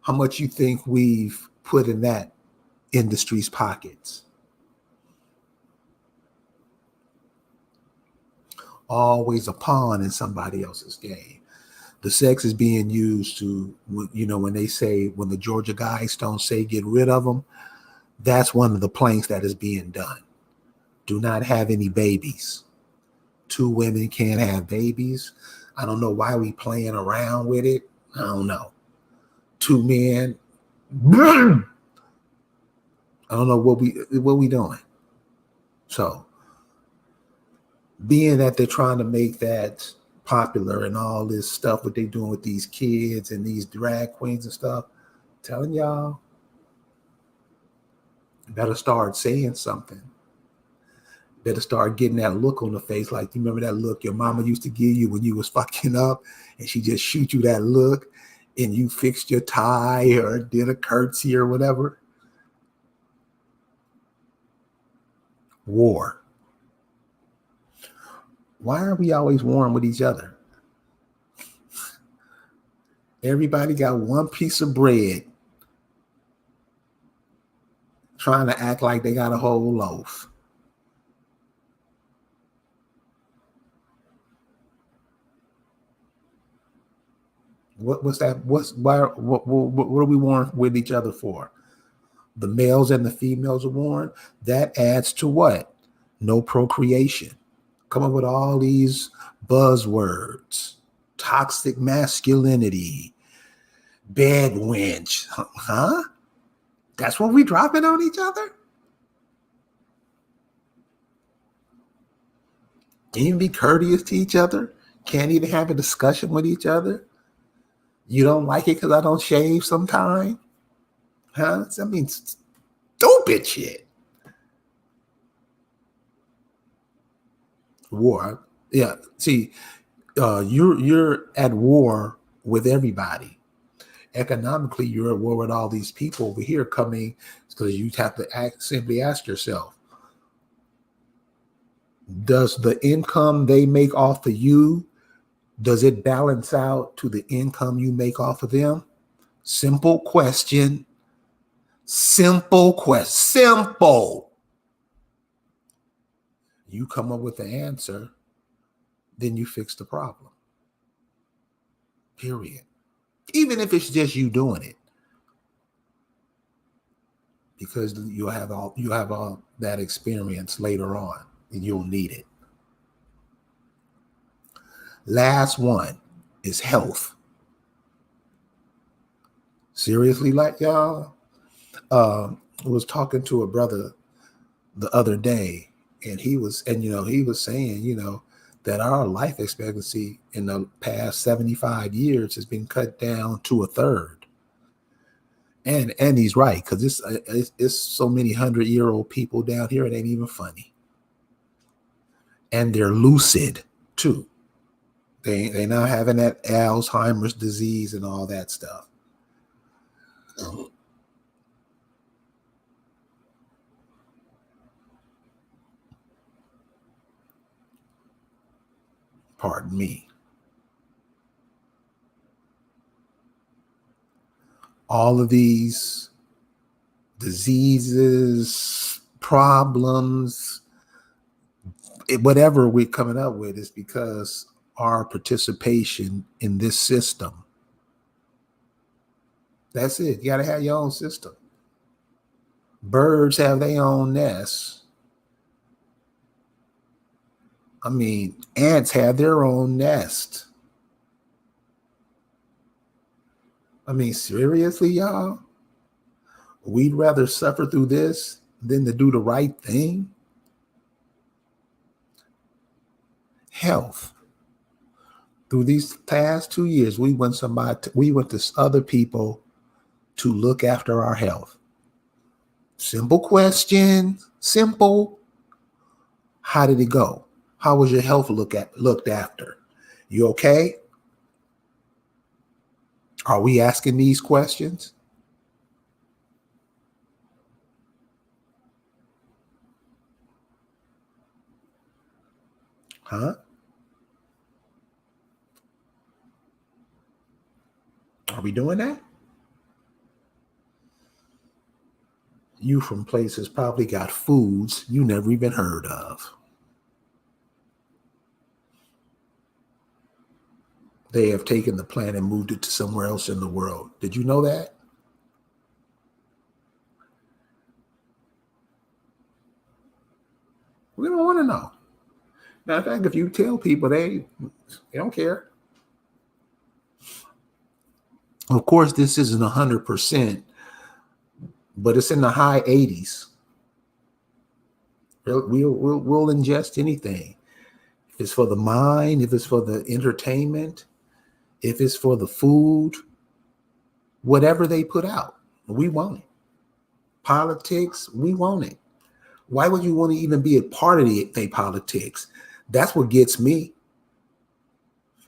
S1: How much you think we've put in that industry's pockets? Always a pawn in somebody else's game. The sex is being used to, when they say, when the Georgia guys don't say get rid of them, that's one of the planks that is being done. Do not have any babies. 2 women can't have babies. I don't know why we playing around with it. I don't know. 2 men. I don't know what we doing. So, being that they're trying to make that popular and all this stuff, what they doing with these kids and these drag queens and stuff, telling y'all, better start saying something. Better start getting that look on the face. Like, you remember that look your mama used to give you when you was fucking up and she just shoot you that look and you fixed your tie or did a curtsy or whatever? War. Why are we always warring with each other? Everybody got one piece of bread trying to act like they got a whole loaf. What's that? What are we warring with each other for? The males and the females are warring. That adds to what? No procreation. Come up with all these buzzwords. Toxic masculinity. Bed wench. Huh? That's what we dropping on each other? Can't even be courteous to each other? Can't even have a discussion with each other? You don't like it because I don't shave sometime? Huh? I mean, stupid shit. War. Yeah. See, you're at war with everybody. Economically, you're at war with all these people over here coming, because you have to simply ask yourself, does the income they make off of you, does it balance out to the income you make off of them? Simple question. Simple question. Simple. You come up with the answer, then you fix the problem. Period. Even if it's just you doing it. Because you have all that experience later on and you'll need it. Last one is health. Seriously, like y'all, I was talking to a brother the other day, and he was saying, that our life expectancy in the past 75 years has been cut down to a third. And he's right, because it's so many 100-year-old people down here, it ain't even funny. And they're lucid too. They now having that Alzheimer's disease and all that stuff. Pardon me. All of these diseases, problems, whatever we're coming up with is because our participation in this system. That's it. You got to have your own system. Birds have their own nests. I mean, ants have their own nest. I mean, seriously, y'all? We'd rather suffer through this than to do the right thing. Health. Through these past 2 years, we went to other people to look after our health. Simple question. Simple. How did it go? How was your health looked after? You okay? Are we asking these questions? Huh? Are we doing that? You from places probably got foods you never even heard of. They have taken the plant and moved it to somewhere else in the world. Did you know that? We don't want to know. Matter of fact, if you tell people, they don't care. Of course, this isn't 100%, but it's in the high 80s. We'll ingest anything. If it's for the mind, if it's for the entertainment, if it's for the food, whatever they put out, we want it. Politics, we want it. Why would you want to even be a part of the politics? That's what gets me.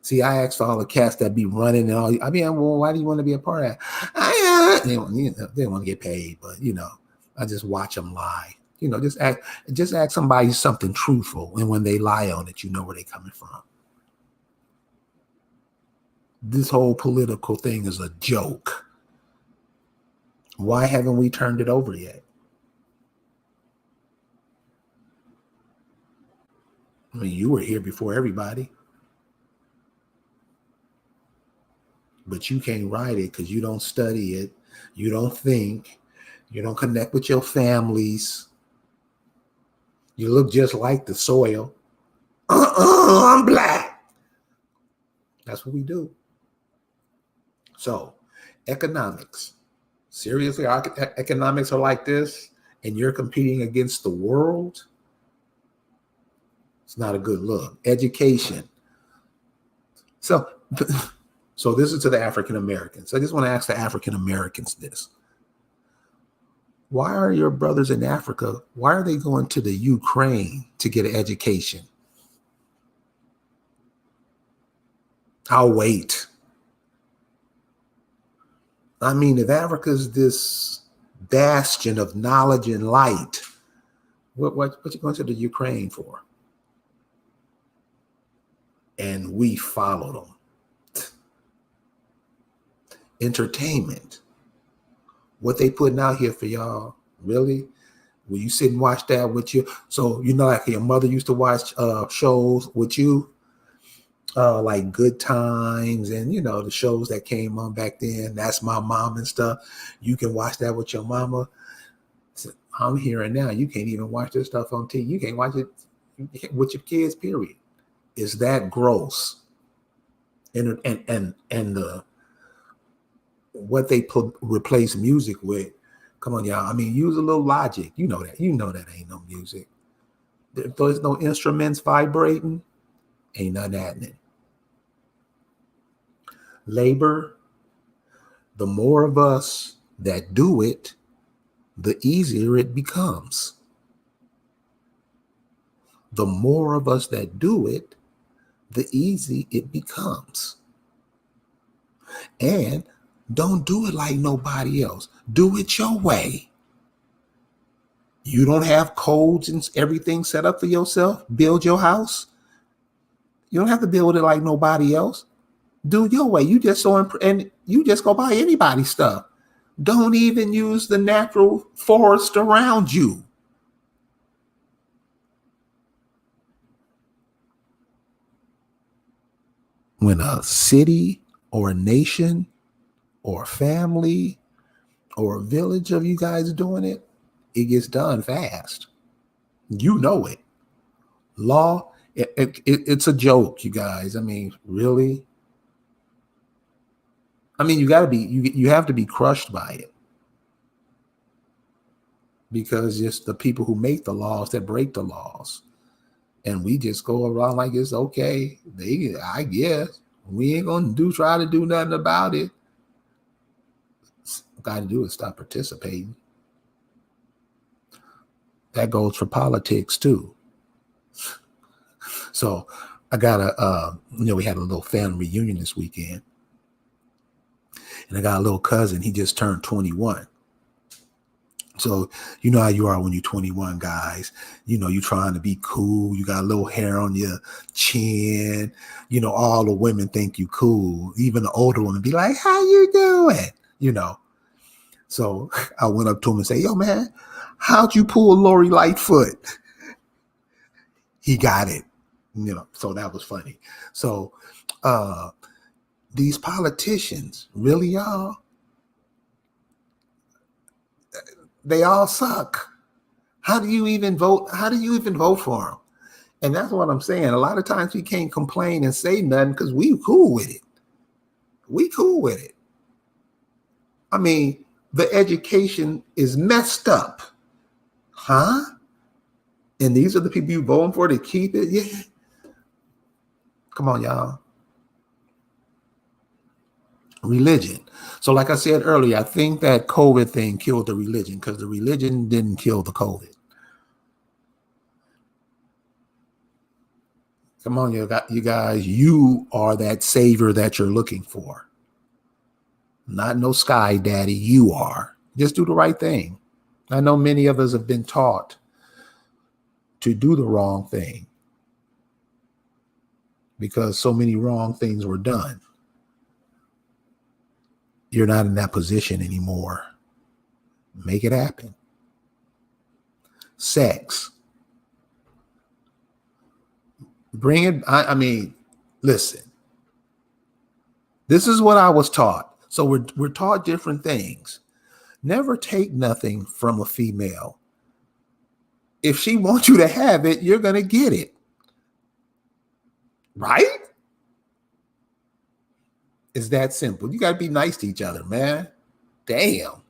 S1: See, I asked for all the cats that be running and all. I mean, well, why do you want to be a part of that? They don't want to get paid, but I just watch them lie. Just ask somebody something truthful, and when they lie on it, you know where they're coming from. This whole political thing is a joke. Why haven't we turned it over yet? I mean, you were here before everybody. But you can't write it because you don't study it. You don't think. You don't connect with your families. You look just like the soil. I'm black. That's what we do. So, economics. Seriously, economics are like this, and you're competing against the world? It's not a good look. Education. So this is to the African Americans. I just want to ask the African Americans this. Why are your brothers in Africa, why are they going to the Ukraine to get an education? I'll wait. I mean, if Africa's this bastion of knowledge and light, what you going to the Ukraine for? And we follow them. Entertainment. What they putting out here for y'all, really? Will you sit and watch that with you? So, like your mother used to watch shows with you, like Good Times and, the shows that came on back then. That's My Mom and stuff. You can watch that with your mama. I'm hearing now, you can't even watch this stuff on TV. You can't watch it with your kids, period. Is that gross? And the what they replace music with. Come on, y'all. I mean, use a little logic. You know that. That ain't no music. If there's no instruments vibrating, ain't nothing happening. Labor, the more of us that do it, the easier it becomes. The more of us that do it, the easy it becomes. And don't do it like nobody else. Do it your way. You don't have codes and everything set up for yourself? Build your house? You don't have to build it like nobody else. Do your way. You just and you just go buy anybody's stuff. Don't even use the natural forest around you. When a city or a nation or a family or a village of you guys doing it, it gets done fast. You know it. Law, it's a joke, you guys. I mean, really? I mean, you have to be crushed by it, because it's the people who make the laws that break the laws. And we just go around like it's okay. I guess we ain't gonna try to do nothing about it. Got to do is stop participating. That goes for politics too. So I got we had a little family reunion this weekend, and I got a little cousin. He just turned 21. So you know how you are when you're 21, guys. You know, you're trying to be cool. You got a little hair on your chin. You know, all the women think you cool. Even the older women be like, "How you doing?" You know. So I went up to him and said, "Yo, man, how'd you pull Lori Lightfoot?" He got it. You know, so that was funny. So these politicians, really, y'all, they all suck. How do you even vote? How do you even vote for them? And that's what I'm saying. A lot of times we can't complain and say nothing because we cool with it. We cool with it. I mean, the education is messed up. Huh? And these are the people you voting for to keep it? Yeah. Come on, y'all. Religion. So like I said earlier, I think that COVID thing killed the religion, because the religion didn't kill the COVID. Come on, you guys, you are that savior that you're looking for. Not no sky daddy, you are. Just do the right thing. I know many of us have been taught to do the wrong thing because so many wrong things were done. You're not in that position anymore. Make it happen. Sex. Bring it. I mean, listen. This is what I was taught. So we're taught different things. Never take nothing from a female. If she wants you to have it, you're going to get it. Right? It's that simple. You got to be nice to each other, man. Damn.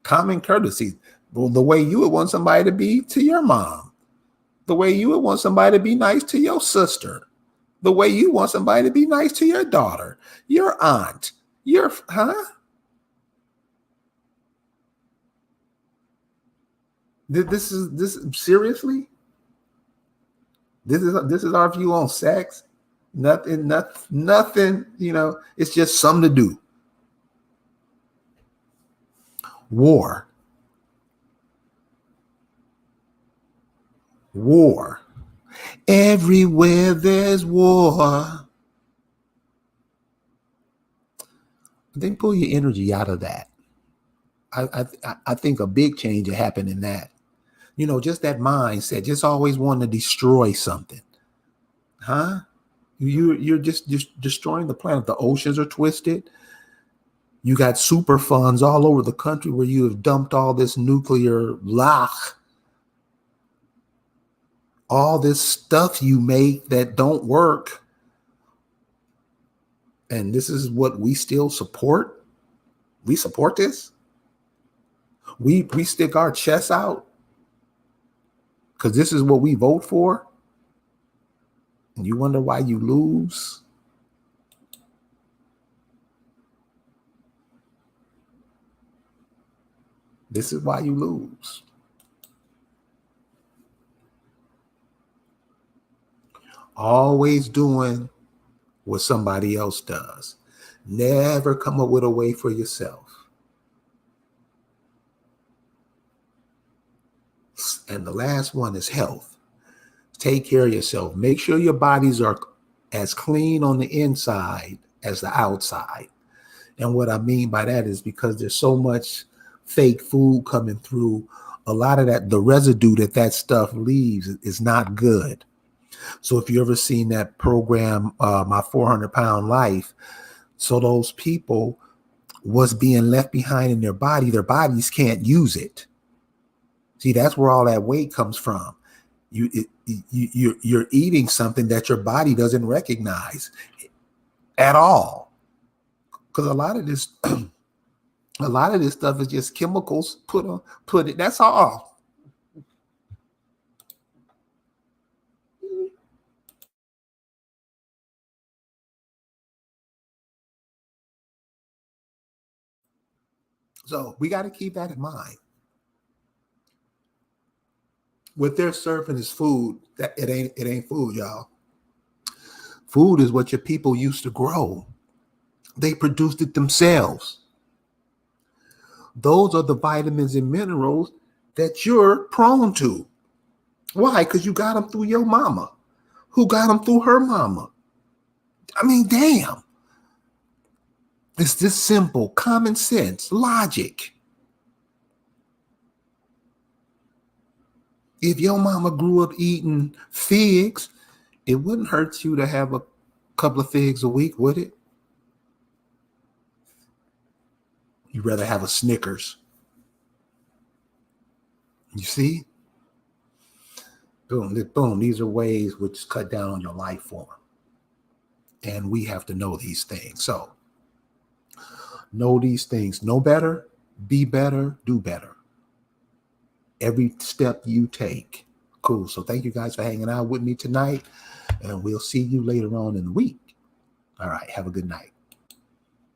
S1: Common courtesy. Well, the way you would want somebody to be to your mom. The way you would want somebody to be nice to your sister. The way you want somebody to be nice to your daughter, your aunt, This seriously? This is our view on sex. Nothing, it's just something to do. War. Everywhere there's war. Then pull your energy out of that. I think a big change will happen in that. Just that mindset, just always wanting to destroy something. Huh? You're just destroying the planet. The oceans are twisted. You got super funds all over the country where you have dumped all this nuclear all this stuff you make that don't work. And this is what we still support. We support this. We stick our chests out because this is what we vote for. And you wonder why you lose. This is why you lose. Always doing what somebody else does. Never come up with a way for yourself. And the last one is health. Take care of yourself. Make sure your bodies are as clean on the inside as the outside. And what I mean by that is because there's so much fake food coming through, a lot of that, the residue that stuff leaves is not good. So if you ever seen that program, My 400-Pound Life, so those people, what's being left behind in their bodies can't use it. See, that's where all that weight comes from. You're eating something that your body doesn't recognize at all. Because a lot of this stuff is just chemicals put it. That's all. So we got to keep that in mind. What they're serving is food. That it ain't food, y'all. Food is what your people used to grow. They produced it themselves. Those are the vitamins and minerals that you're prone to. Why? Because you got them through your mama, who got them through her mama. I mean, damn. It's this simple, common sense, logic. If your mama grew up eating figs, it wouldn't hurt you to have a couple of figs a week, would it? You'd rather have a Snickers. You see? Boom, boom. These are ways which cut down on your life form. And we have to know these things. So, know these things. Know better, be better, do better. Every step you take. Cool. So thank you guys for hanging out with me tonight. And we'll see you later on in the week. All right. Have a good night.